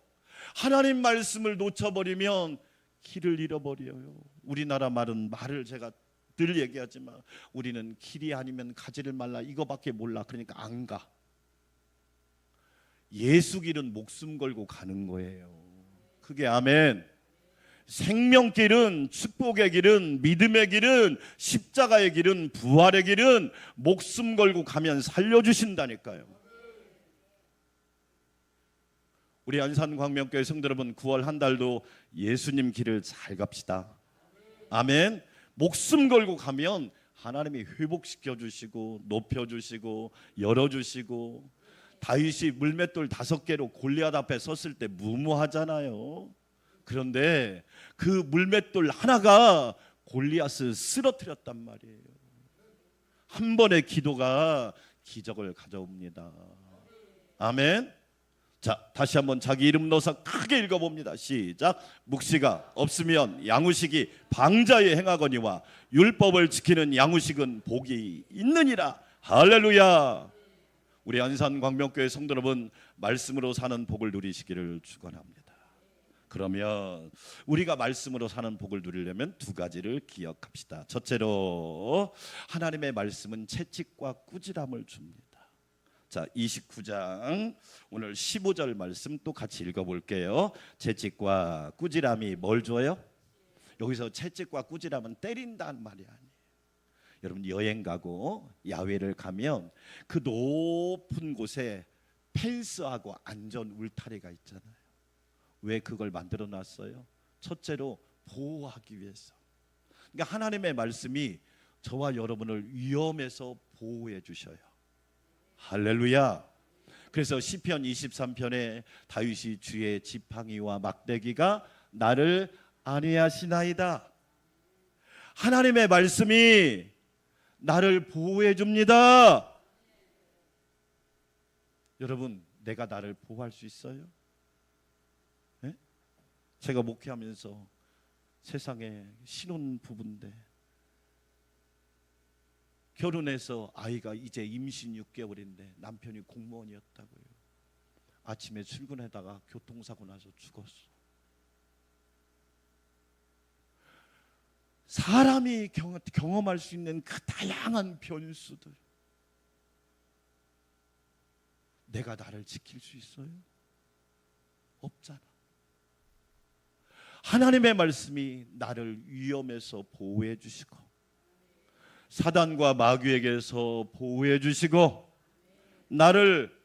하나님 말씀을 놓쳐버리면 길을 잃어버려요. 우리나라 말은, 말을 제가 늘 얘기하지만 우리는 길이 아니면 가지를 말라 이거밖에 몰라. 그러니까 안 가. 예수 길은 목숨 걸고 가는 거예요. 그게 아멘. 생명길은, 축복의 길은, 믿음의 길은, 십자가의 길은, 부활의 길은 목숨 걸고 가면 살려주신다니까요. 우리 안산광명교회 성도 여러분, 9월 한 달도 예수님 길을 잘 갑시다. 아멘. 목숨 걸고 가면 하나님이 회복시켜 주시고 높여 주시고 열어 주시고, 다윗이 물맷돌 5개로 골리앗 앞에 섰을 때 무모하잖아요. 그런데 그 물맷돌 하나가 골리앗을 쓰러뜨렸단 말이에요. 한 번의 기도가 기적을 가져옵니다. 아멘. 자, 다시 한번 자기 이름 넣어서 크게 읽어봅니다. 시작. 묵시가 없으면 양우식이 방자에 행하거니와 율법을 지키는 양우식은 복이 있느니라. 할렐루야. 우리 안산광명교회 성도 여러분, 말씀으로 사는 복을 누리시기를 축원합니다. 그러면 우리가 말씀으로 사는 복을 누리려면 두 가지를 기억합시다. 첫째로, 하나님의 말씀은 채찍과 꾸지람을 줍니다. 자, 29장 오늘 15절 말씀 또 같이 읽어볼게요. 채찍과 꾸지람이 뭘 줘요? 여기서 채찍과 꾸지람은 때린다는 말이 아니에요. 여러분, 여행 가고 야외를 가면 그 높은 곳에 펜스하고 안전 울타리가 있잖아요. 왜 그걸 만들어 놨어요? 첫째로 보호하기 위해서. 그러니까 하나님의 말씀이 저와 여러분을 위험에서 보호해 주셔요. 할렐루야. 그래서 시편 23편에 다윗이 주의 지팡이와 막대기가 나를 안위하시나이다. 하나님의 말씀이 나를 보호해 줍니다. 여러분, 내가 나를 보호할 수 있어요? 네? 제가 목회하면서 세상에 신혼 부부인데 결혼해서 아이가 이제 임신 6개월인데 남편이 공무원이었다고요. 아침에 출근하다가 교통사고 나서 죽었어. 사람이 경험할 수 있는 그 다양한 변수들, 내가 나를 지킬 수 있어요? 없잖아. 하나님의 말씀이 나를 위험에서 보호해 주시고 사단과 마귀에게서 보호해 주시고 나를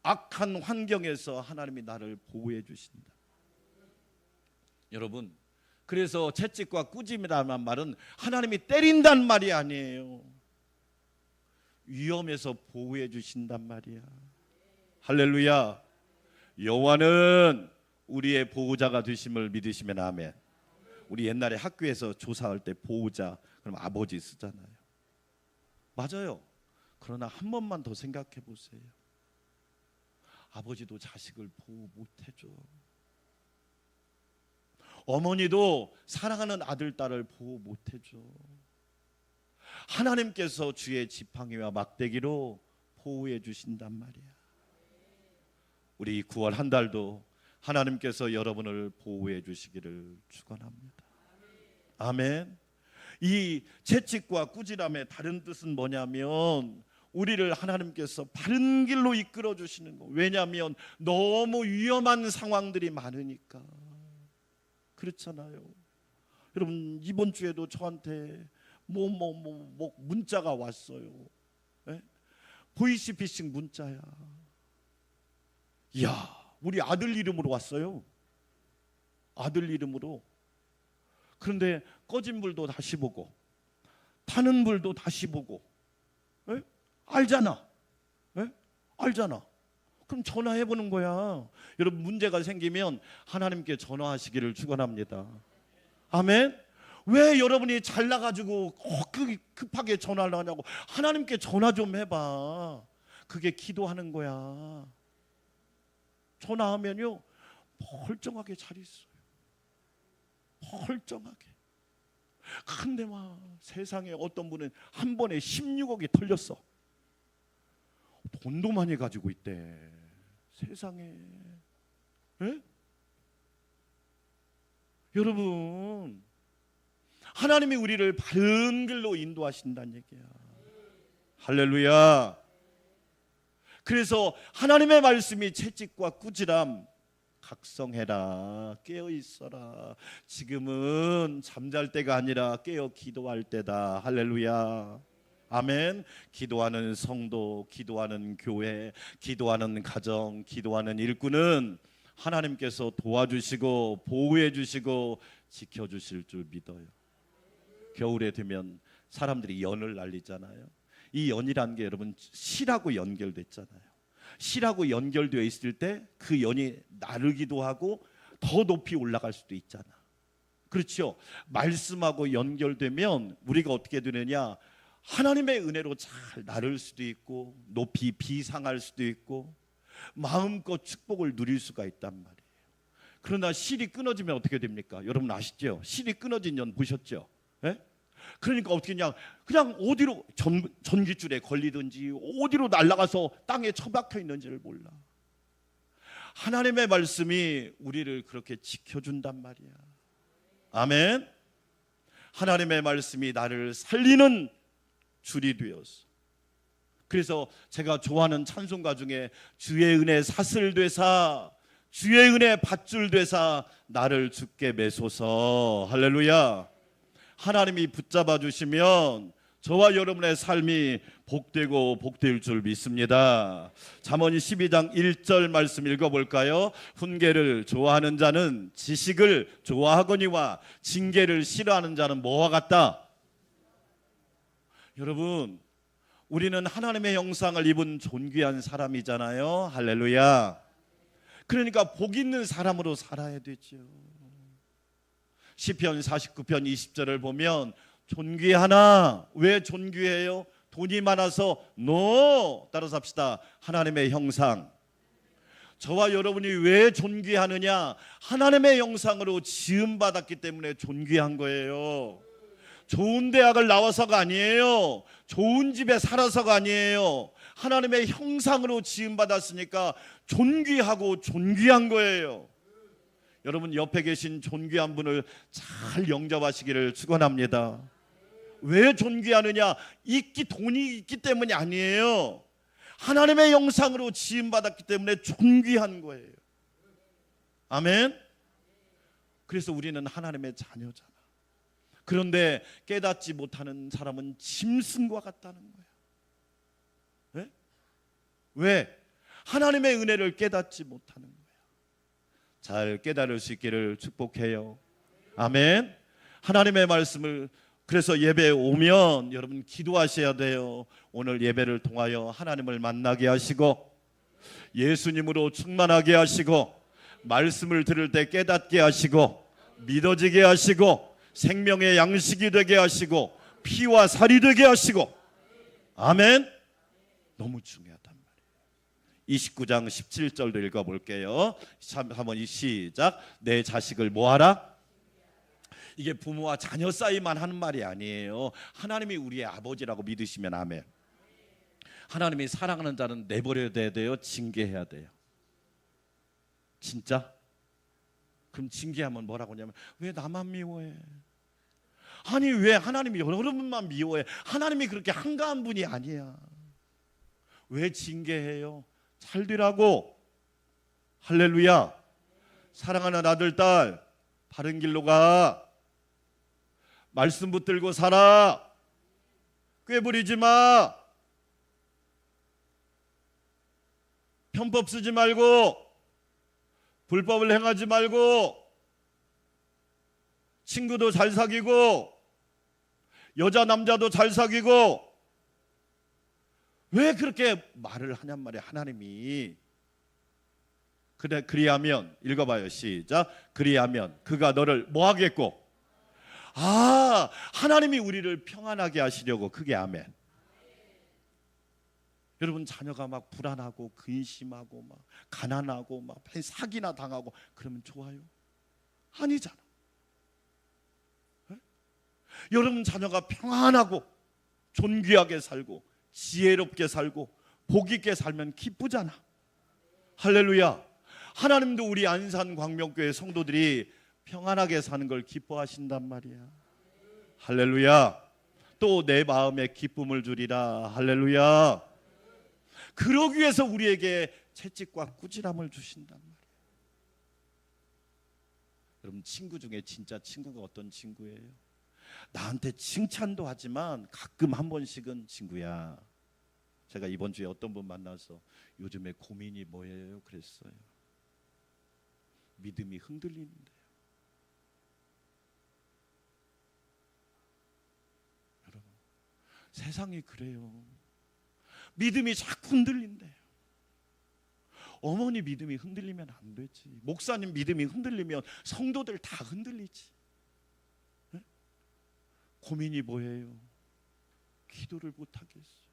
악한 환경에서 하나님이 나를 보호해 주신다. 여러분, 그래서 채찍과 꾸짐이라는 말은 하나님이 때린단 말이 아니에요. 위험에서 보호해 주신단 말이야. 할렐루야. 여호와는 우리의 보호자가 되심을 믿으시면 아멘. 우리 옛날에 학교에서 조사할 때 보호자 그럼 아버지 쓰잖아요. 맞아요. 그러나 한 번만 더 생각해 보세요. 아버지도 자식을 보호 못 해줘. 어머니도 사랑하는 아들 딸을 보호 못 해줘. 하나님께서 주의 지팡이와 막대기로 보호해 주신단 말이야. 우리 9월 한 달도 하나님께서 여러분을 보호해 주시기를 축원합니다. 아멘. 이 채찍과 꾸지람의 다른 뜻은 뭐냐면 우리를 하나님께서 바른 길로 이끌어 주시는 거. 왜냐하면 너무 위험한 상황들이 많으니까. 그렇잖아요. 여러분 이번 주에도 저한테 뭐 문자가 왔어요. 네? 보이스피싱 문자야. 이야, 우리 아들 이름으로 왔어요. 아들 이름으로. 그런데 꺼진 불도 다시 보고 타는 불도 다시 보고. 에? 알잖아. 에? 알잖아. 그럼 전화해보는 거야. 여러분 문제가 생기면 하나님께 전화하시기를 축원합니다. 아멘. 왜 여러분이 잘나가지고 급하게 전화를 하냐고. 하나님께 전화 좀 해봐. 그게 기도하는 거야. 전화하면요 멀쩡하게 잘 있어요. 멀쩡하게. 근데 막 세상에 어떤 분은 한 번에 16억이 털렸어. 돈도 많이 가지고 있대. 세상에. 에? 여러분 하나님이 우리를 바른 길로 인도하신다는 얘기야. 할렐루야. 그래서 하나님의 말씀이 채찍과 꾸지람 각성해라. 깨어 있어라. 지금은 잠잘 때가 아니라 깨어 기도할 때다. 할렐루야. 아멘. 기도하는 성도, 기도하는 교회, 기도하는 가정, 기도하는 일꾼은 하나님께서 도와주시고 보호해 주시고 지켜주실 줄 믿어요. 겨울에 되면 사람들이 연을 날리잖아요. 이 연이라는 게 여러분 실하고 연결됐잖아요. 실하고 연결되어 있을 때 그 연이 나르기도 하고 더 높이 올라갈 수도 있잖아. 그렇죠. 말씀하고 연결되면 우리가 어떻게 되느냐, 하나님의 은혜로 잘 나를 수도 있고 높이 비상할 수도 있고 마음껏 축복을 누릴 수가 있단 말이에요. 그러나 실이 끊어지면 어떻게 됩니까? 여러분 아시죠? 실이 끊어진 연 보셨죠? 예? 그러니까 어떻게 그냥 어디로 전기줄에 걸리든지 어디로 날아가서 땅에 처박혀 있는지를 몰라. 하나님의 말씀이 우리를 그렇게 지켜준단 말이야. 아멘. 하나님의 말씀이 나를 살리는 줄이 되었어. 그래서 제가 좋아하는 찬송가 중에 주의 은혜 사슬되사 주의 은혜 밧줄 되사 나를 주께 매소서. 할렐루야. 하나님이 붙잡아 주시면 저와 여러분의 삶이 복되고 복될 줄 믿습니다. 잠언 12장 1절 말씀 읽어볼까요? 훈계를 좋아하는 자는 지식을 좋아하거니와 징계를 싫어하는 자는 뭐와 같다? 여러분 우리는 하나님의 형상을 입은 존귀한 사람이잖아요. 할렐루야. 그러니까 복 있는 사람으로 살아야 되죠. 시편 49편 20절을 보면 존귀하나. 왜 존귀해요? 돈이 많아서? 노. 따라서 합시다. 하나님의 형상. 저와 여러분이 왜 존귀하느냐? 하나님의 형상으로 지음받았기 때문에 존귀한 거예요. 좋은 대학을 나와서가 아니에요. 좋은 집에 살아서가 아니에요. 하나님의 형상으로 지음받았으니까 존귀하고 존귀한 거예요. 여러분 옆에 계신 존귀한 분을 잘 영접하시기를 축원합니다. 왜 존귀하느냐? 돈이 있기 때문이 아니에요. 하나님의 형상으로 지음받았기 때문에 존귀한 거예요. 아멘. 그래서 우리는 하나님의 자녀잖아. 그런데 깨닫지 못하는 사람은 짐승과 같다는 거야. 네? 왜? 하나님의 은혜를 깨닫지 못하는 거야. 잘 깨달을 수 있기를 축복해요. 아멘. 하나님의 말씀을, 그래서 예배에 오면 여러분 기도하셔야 돼요. 오늘 예배를 통하여 하나님을 만나게 하시고 예수님으로 충만하게 하시고 말씀을 들을 때 깨닫게 하시고 믿어지게 하시고 생명의 양식이 되게 하시고 피와 살이 되게 하시고. 아멘. 너무 중요하단 말이에요. 29장 17절도 읽어볼게요. 한번 시작. 내 자식을 뭐하라? 이게 부모와 자녀 사이만 하는 말이 아니에요. 하나님이 우리의 아버지라고 믿으시면 아멘. 하나님이 사랑하는 자는 내버려야 돼요? 징계해야 돼요? 진짜? 그럼 징계하면 뭐라고 하냐면 왜 나만 미워해? 아니 왜 하나님이 여러분만 미워해? 하나님이 그렇게 한가한 분이 아니야. 왜 징계해요? 잘 되라고. 할렐루야. 사랑하는 아들 딸 바른 길로 가. 말씀 붙들고 살아. 꾀부리지 마. 편법 쓰지 말고 불법을 행하지 말고 친구도 잘 사귀고 여자 남자도 잘 사귀고. 왜 그렇게 말을 하냔 말이야 하나님이. 그래 그리하면 읽어봐요. 시작. 그리하면 그가 너를 뭐 하겠고. 아, 하나님이 우리를 평안하게 하시려고. 그게 아멘. 여러분 자녀가 막 불안하고 근심하고 막 가난하고 막 사기나 당하고 그러면 좋아요? 아니잖아. 에? 여러분 자녀가 평안하고 존귀하게 살고 지혜롭게 살고 복 있게 살면 기쁘잖아. 할렐루야. 하나님도 우리 안산광명교회 성도들이 평안하게 사는 걸 기뻐하신단 말이야. 할렐루야. 또 내 마음에 기쁨을 주리라. 할렐루야. 그러기 위해서 우리에게 채찍과 꾸지람을 주신단 말이에요. 여러분 친구 중에 진짜 친구가 어떤 친구예요? 나한테 칭찬도 하지만 가끔 한 번씩은 친구야. 제가 이번 주에 어떤 분 만나서 요즘에 고민이 뭐예요? 그랬어요. 믿음이 흔들리는데요. 여러분 세상이 그래요. 믿음이 자꾸 흔들린대요. 어머니 믿음이 흔들리면 안 되지. 목사님 믿음이 흔들리면 성도들 다 흔들리지. 네? 고민이 뭐예요? 기도를 못하겠어.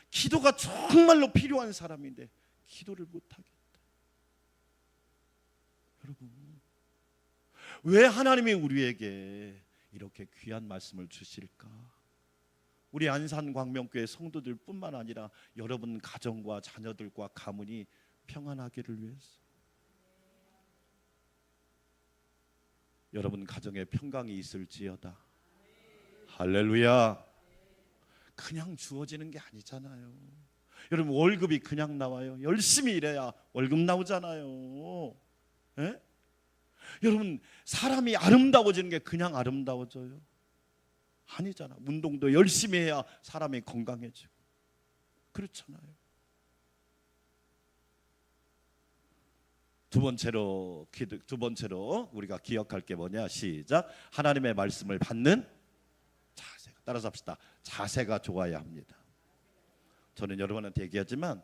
기도가 정말로 필요한 사람인데 기도를 못하겠다. 여러분 왜 하나님이 우리에게 이렇게 귀한 말씀을 주실까? 우리 안산광명교회 성도들 뿐만 아니라 여러분 가정과 자녀들과 가문이 평안하기를 위해서. 여러분 가정에 평강이 있을지어다. 할렐루야. 그냥 주어지는 게 아니잖아요. 여러분 월급이 그냥 나와요? 열심히 일해야 월급 나오잖아요. 에? 여러분 사람이 아름다워지는 게 그냥 아름다워져요? 아니잖아. 운동도 열심히 해야 사람이 건강해지고 그렇잖아요. 두 번째로 우리가 기억할 게 뭐냐? 시작. 하나님의 말씀을 받는 자세. 따라서 합시다. 자세가 좋아야 합니다. 저는 여러분한테 얘기하지만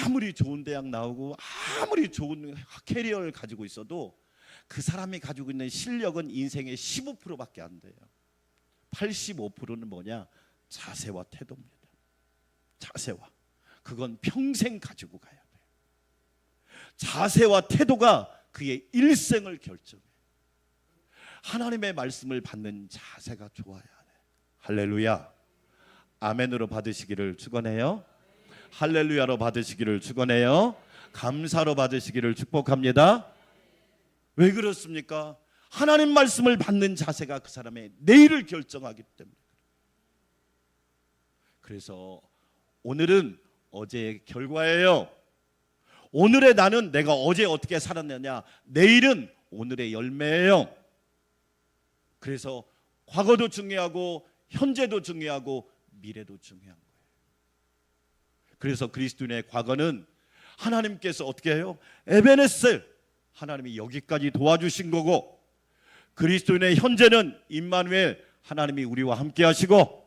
아무리 좋은 대학 나오고 아무리 좋은 캐리어를 가지고 있어도 그 사람이 가지고 있는 실력은 인생의 15%밖에 안 돼요. 85%는 뭐냐? 자세와 태도입니다. 자세와. 그건 평생 가지고 가야 돼요. 자세와 태도가 그의 일생을 결정해. 하나님의 말씀을 받는 자세가 좋아야 돼. 할렐루야. 아멘으로 받으시기를 축원해요. 할렐루야로 받으시기를 축원해요. 감사로 받으시기를 축복합니다. 왜 그렇습니까? 하나님 말씀을 받는 자세가 그 사람의 내일을 결정하기 때문에. 그래서 오늘은 어제의 결과예요. 오늘의 나는 내가 어제 어떻게 살았느냐, 내일은 오늘의 열매예요. 그래서 과거도 중요하고 현재도 중요하고 미래도 중요한 거예요. 그래서 그리스도인의 과거는 하나님께서 어떻게 해요? 에베네셀, 하나님이 여기까지 도와주신 거고, 그리스도인의 현재는 임마누엘, 하나님이 우리와 함께 하시고,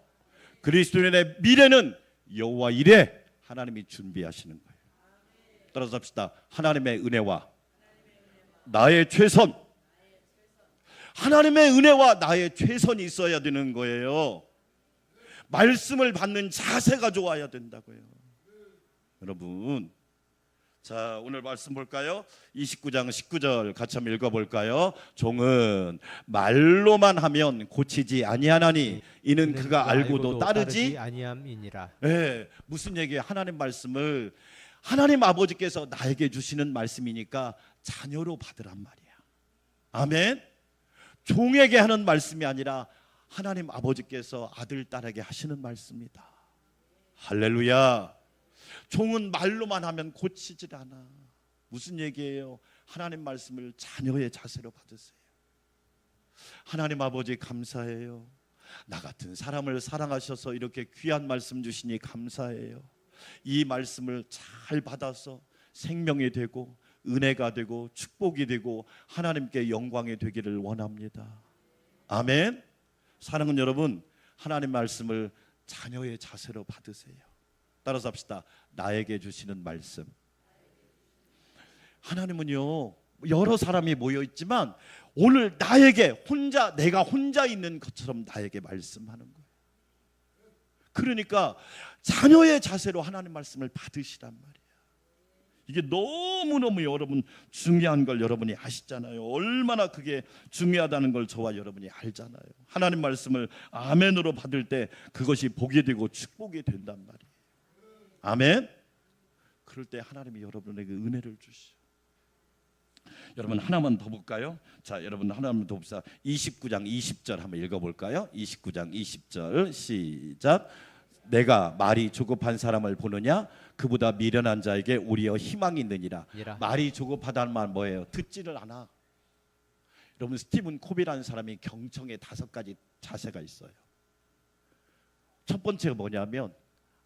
그리스도인의 미래는 여호와 이레, 하나님이 준비하시는 거예요. 따라서 합시다. 하나님의 은혜와 나의 최선. 하나님의 은혜와 나의 최선이 있어야 되는 거예요. 말씀을 받는 자세가 좋아야 된다고요. 여러분, 자, 오늘 말씀 볼까요? 29장 19절 같이 한번 읽어볼까요? 종은 말로만 하면 고치지 아니하나니 이는 그가 알고도 따르지 아니함이니라. 네, 무슨 얘기예요? 하나님 말씀을 하나님 아버지께서 나에게 주시는 말씀이니까 자녀로 받으란 말이야. 아멘. 종에게 하는 말씀이 아니라 하나님 아버지께서 아들 딸에게 하시는 말씀이다. 할렐루야. 종은 말로만 하면 고치질 않아. 무슨 얘기예요? 하나님 말씀을 자녀의 자세로 받으세요. 하나님 아버지 감사해요. 나 같은 사람을 사랑하셔서 이렇게 귀한 말씀 주시니 감사해요. 이 말씀을 잘 받아서 생명이 되고 은혜가 되고 축복이 되고 하나님께 영광이 되기를 원합니다. 아멘. 사랑하는 여러분, 하나님 말씀을 자녀의 자세로 받으세요. 따라서 합시다. 나에게 주시는 말씀. 하나님은요, 여러 사람이 모여 있지만 오늘 나에게 혼자, 내가 혼자 있는 것처럼 나에게 말씀하는 거예요. 그러니까 자녀의 자세로 하나님 말씀을 받으시란 말이에요. 이게 너무너무 여러분 중요한 걸 여러분이 아시잖아요. 얼마나 그게 중요하다는 걸 저와 여러분이 알잖아요. 하나님 말씀을 아멘으로 받을 때 그것이 복이 되고 축복이 된단 말이에요. 아멘. 그럴 때 하나님이 여러분에게 은혜를 주시죠. 여러분 하나만 더 볼까요? 자, 여러분 하나만 더 봅시다. 29장 20절 한번 읽어볼까요? 29장 20절 시작. 내가 말이 조급한 사람을 보느냐? 그보다 미련한 자에게 오히려 희망이 있느니라. 말이 조급하다는 말 뭐예요? 듣지를 않아. 여러분 스티븐 코비라는 사람이 경청의 5가지 자세가 있어요. 첫 번째가 뭐냐면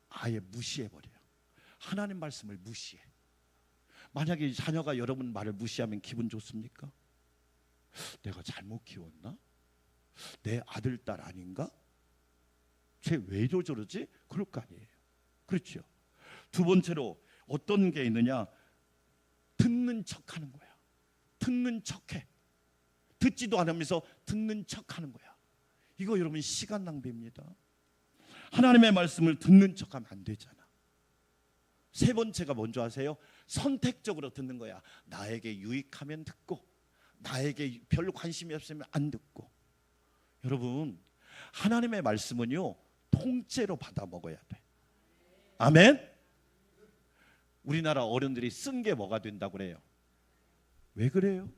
아예 무시해버려요. 하나님 말씀을 무시해. 만약에 자녀가 여러분 말을 무시하면 기분 좋습니까? 내가 잘못 키웠나? 내 아들 딸 아닌가? 쟤 왜 저러지? 그럴 거 아니에요. 그렇죠. 두 번째로 어떤 게 있느냐? 듣는 척하는 거야. 듣는 척해. 듣지도 않으면서 듣는 척하는 거야. 이거 여러분 시간 낭비입니다. 하나님의 말씀을 듣는 척하면 안 되잖아. 세 번째가 뭔지 아세요? 선택적으로 듣는 거야. 나에게 유익하면 듣고 나에게 별로 관심이 없으면 안 듣고. 여러분 하나님의 말씀은요 통째로 받아 먹어야 돼. 아멘. 우리나라 어른들이 쓴 게 뭐가 된다고 그래요? 왜 그래요?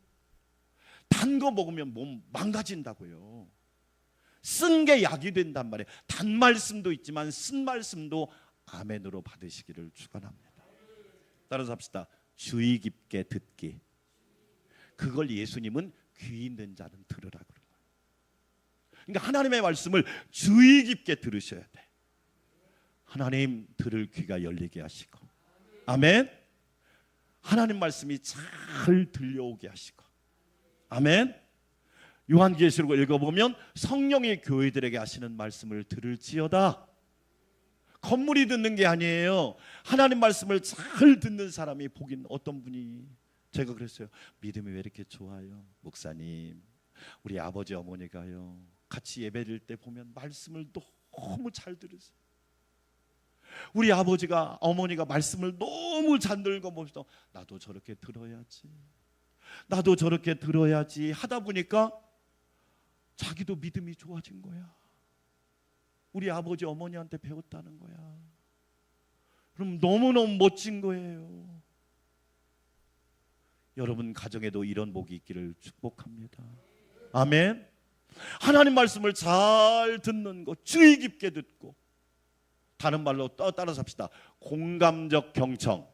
단 거 먹으면 몸 망가진다고요. 쓴 게 약이 된단 말이에요. 단 말씀도 있지만 쓴 말씀도 아멘으로 받으시기를 축원합니다. 따라서 합시다. 주의 깊게 듣기. 그걸 예수님은 귀 있는 자는 들으라 그런 거예요. 그러니까 하나님의 말씀을 주의 깊게 들으셔야 돼. 하나님 들을 귀가 열리게 하시고, 아멘. 하나님 말씀이 잘 들려오게 하시고, 아멘. 요한계시록을 읽어보면 성령이 교회들에게 하시는 말씀을 들을지어다. 건물이 듣는 게 아니에요. 하나님 말씀을 잘 듣는 사람이 복인. 어떤 분이 제가 그랬어요. 믿음이 왜 이렇게 좋아요? 목사님, 우리 아버지 어머니가요 같이 예배드릴 때 보면 말씀을 너무 잘 들으세요. 우리 아버지가 어머니가 말씀을 너무 잘 들고 나도 저렇게 들어야지, 나도 저렇게 들어야지 하다 보니까 자기도 믿음이 좋아진 거야. 우리 아버지 어머니한테 배웠다는 거야. 그럼 너무너무 멋진 거예요. 여러분 가정에도 이런 복이 있기를 축복합니다. 아멘. 하나님 말씀을 잘 듣는 것, 주의 깊게 듣고, 다른 말로 따라서 합시다. 공감적 경청.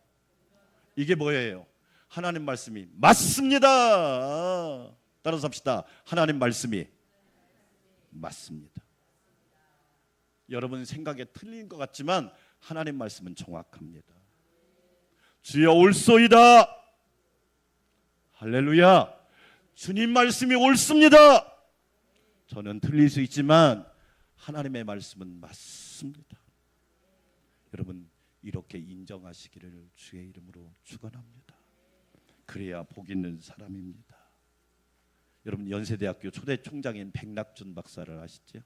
이게 뭐예요? 하나님 말씀이 맞습니다. 따라서 합시다. 하나님 말씀이 맞습니다. 여러분 생각에 틀린 것 같지만 하나님 말씀은 정확합니다. 주여 올소이다. 할렐루야. 주님 말씀이 옳습니다. 저는 틀릴 수 있지만 하나님의 말씀은 맞습니다. 여러분 이렇게 인정하시기를 주의 이름으로 축원합니다. 그래야 복 있는 사람입니다. 여러분 연세대학교 초대 총장인 백낙준 박사를 아시죠?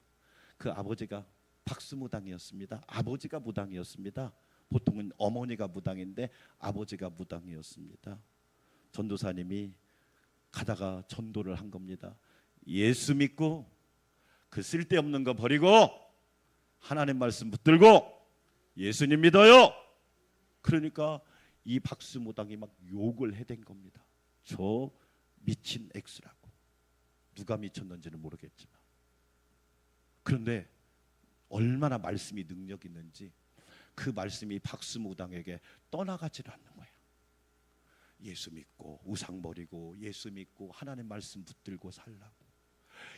그 아버지가 박수무당이었습니다. 아버지가 무당이었습니다. 보통은 어머니가 무당인데 아버지가 무당이었습니다. 전도사님이 가다가 전도를 한 겁니다. 예수 믿고 그 쓸데없는 거 버리고 하나님 말씀 붙들고 예수님 믿어요. 그러니까 이 박수무당이 막 욕을 해댄 겁니다. 저 미친 액수라고. 누가 미쳤는지는 모르겠지만. 그런데 얼마나 말씀이 능력 있는지 그 말씀이 박수무당에게 떠나가지를 않는 거예요. 예수 믿고 우상 버리고 예수 믿고 하나님 말씀 붙들고 살라고.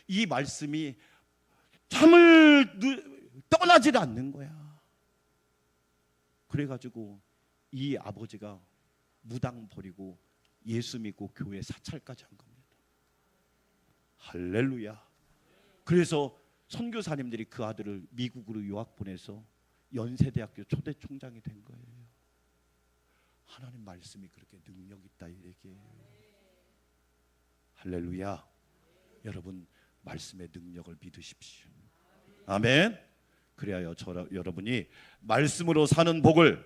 이 말씀이 참을 떠나질 않는 거야. 그래가지고 이 아버지가 무당 버리고 예수 믿고 교회 사찰까지 한 겁니다. 할렐루야. 그래서 선교사님들이 그 아들을 미국으로 유학 보내서 연세대학교 초대 총장이 된 거예요. 하나님 말씀이 그렇게 능력 있다 이 얘기예요. 할렐루야. 여러분 말씀의 능력을 믿으십시오. 아멘. 그래야 여러분이 말씀으로 사는 복을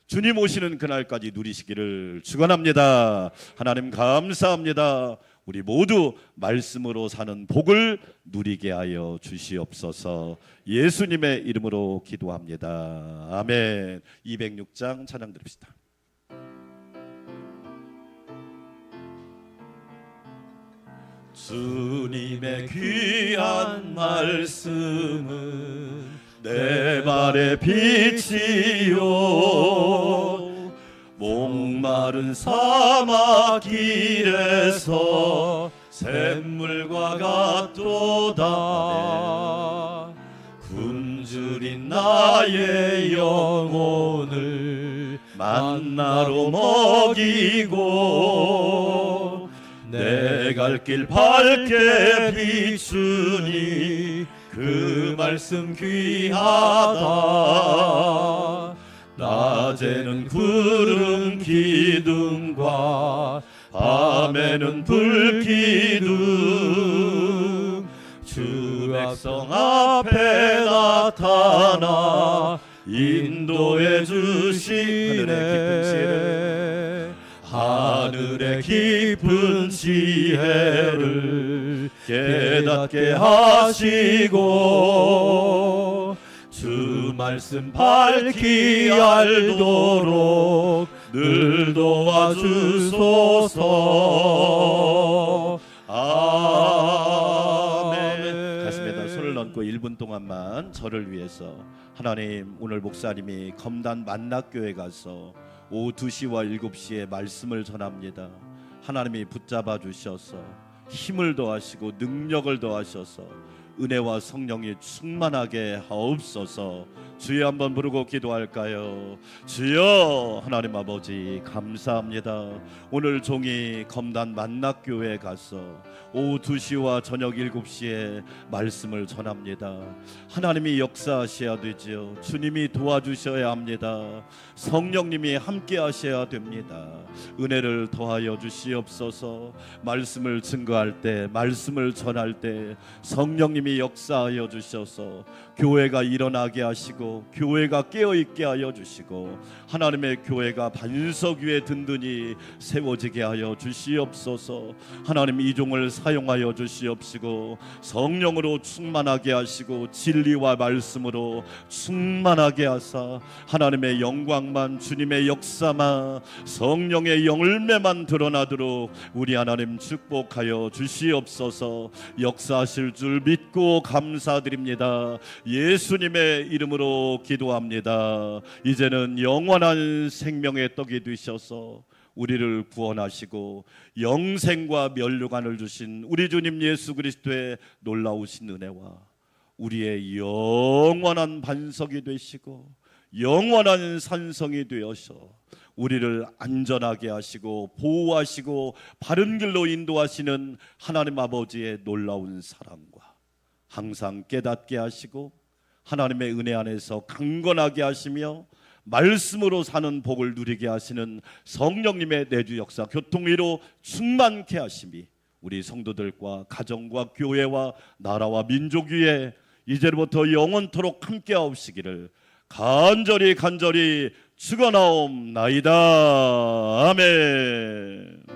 주님 오시는 그날까지 누리시기를 축원합니다. 하나님 감사합니다. 우리 모두 말씀으로 사는 복을 누리게 하여 주시옵소서. 예수님의 이름으로 기도합니다. 아멘. 206장 찬양 드립시다. 주님의 귀한 말씀은 내 발의 빛이요 목마른 사막길에서 샘물과 같도다. 굶주린 나의 영혼을 만나로 먹이고 내 갈 길 밝게 비추니 그 말씀 귀하다. 낮에는 구름 기둥과 밤에는 불 기둥 주 백성 앞에 나타나 인도해 주시네. 하늘의 깊은 지혜를 깨닫게 하시고 주 말씀 밝히 알도록 늘 도와주소서. 아멘. 가슴에다 손을 얹고 1분 동안만 저를 위해서. 하나님, 오늘 목사님이 검단 만락교회 가서 오후 2시와 7시에 말씀을 전합니다. 하나님이 붙잡아 주셔서 힘을 더하시고 능력을 더하셔서 은혜와 성령이 충만하게 하옵소서. 주여 한번 부르고 기도할까요? 주여. 하나님 아버지 감사합니다. 오늘 종이 검단 만락교회에 가서 오후 2시와 저녁 7시에 말씀을 전합니다. 하나님이 역사하셔야 되지요. 주님이 도와주셔야 합니다. 성령님이 함께 하셔야 됩니다. 은혜를 더하여 주시옵소서. 말씀을 증거할 때, 말씀을 전할 때 성령님이 역사하여 주셔서 교회가 일어나게 하시고 교회가 깨어있게 하여 주시고 하나님의 교회가 반석 위에 든든히 세워지게 하여 주시옵소서. 하나님 이 종을 사용하여 주시옵시고 성령으로 충만하게 하시고 진리와 말씀으로 충만하게 하사 하나님의 영광만, 주님의 역사만, 성령의 열매만 드러나도록 우리 하나님 축복하여 주시옵소서. 역사하실 줄 믿고 감사드립니다. 예수님의 이름으로 기도합니다. 이제는 영원한 생명의 떡이 되셔서 우리를 구원하시고 영생과 면류관을 주신 우리 주님 예수 그리스도의 놀라우신 은혜와 우리의 영원한 반석이 되시고 영원한 산성이 되어서 우리를 안전하게 하시고 보호하시고 바른 길로 인도하시는 하나님 아버지의 놀라운 사랑과 항상 깨닫게 하시고 하나님의 은혜 안에서 강건하게 하시며 말씀으로 사는 복을 누리게 하시는 성령님의 내주 역사 교통위로 충만케 하심이 우리 성도들과 가정과 교회와 나라와 민족 위에 이제부터 영원토록 함께 하옵시기를 간절히 축원하옵나이다. 아멘.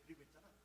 그리고 있잖아.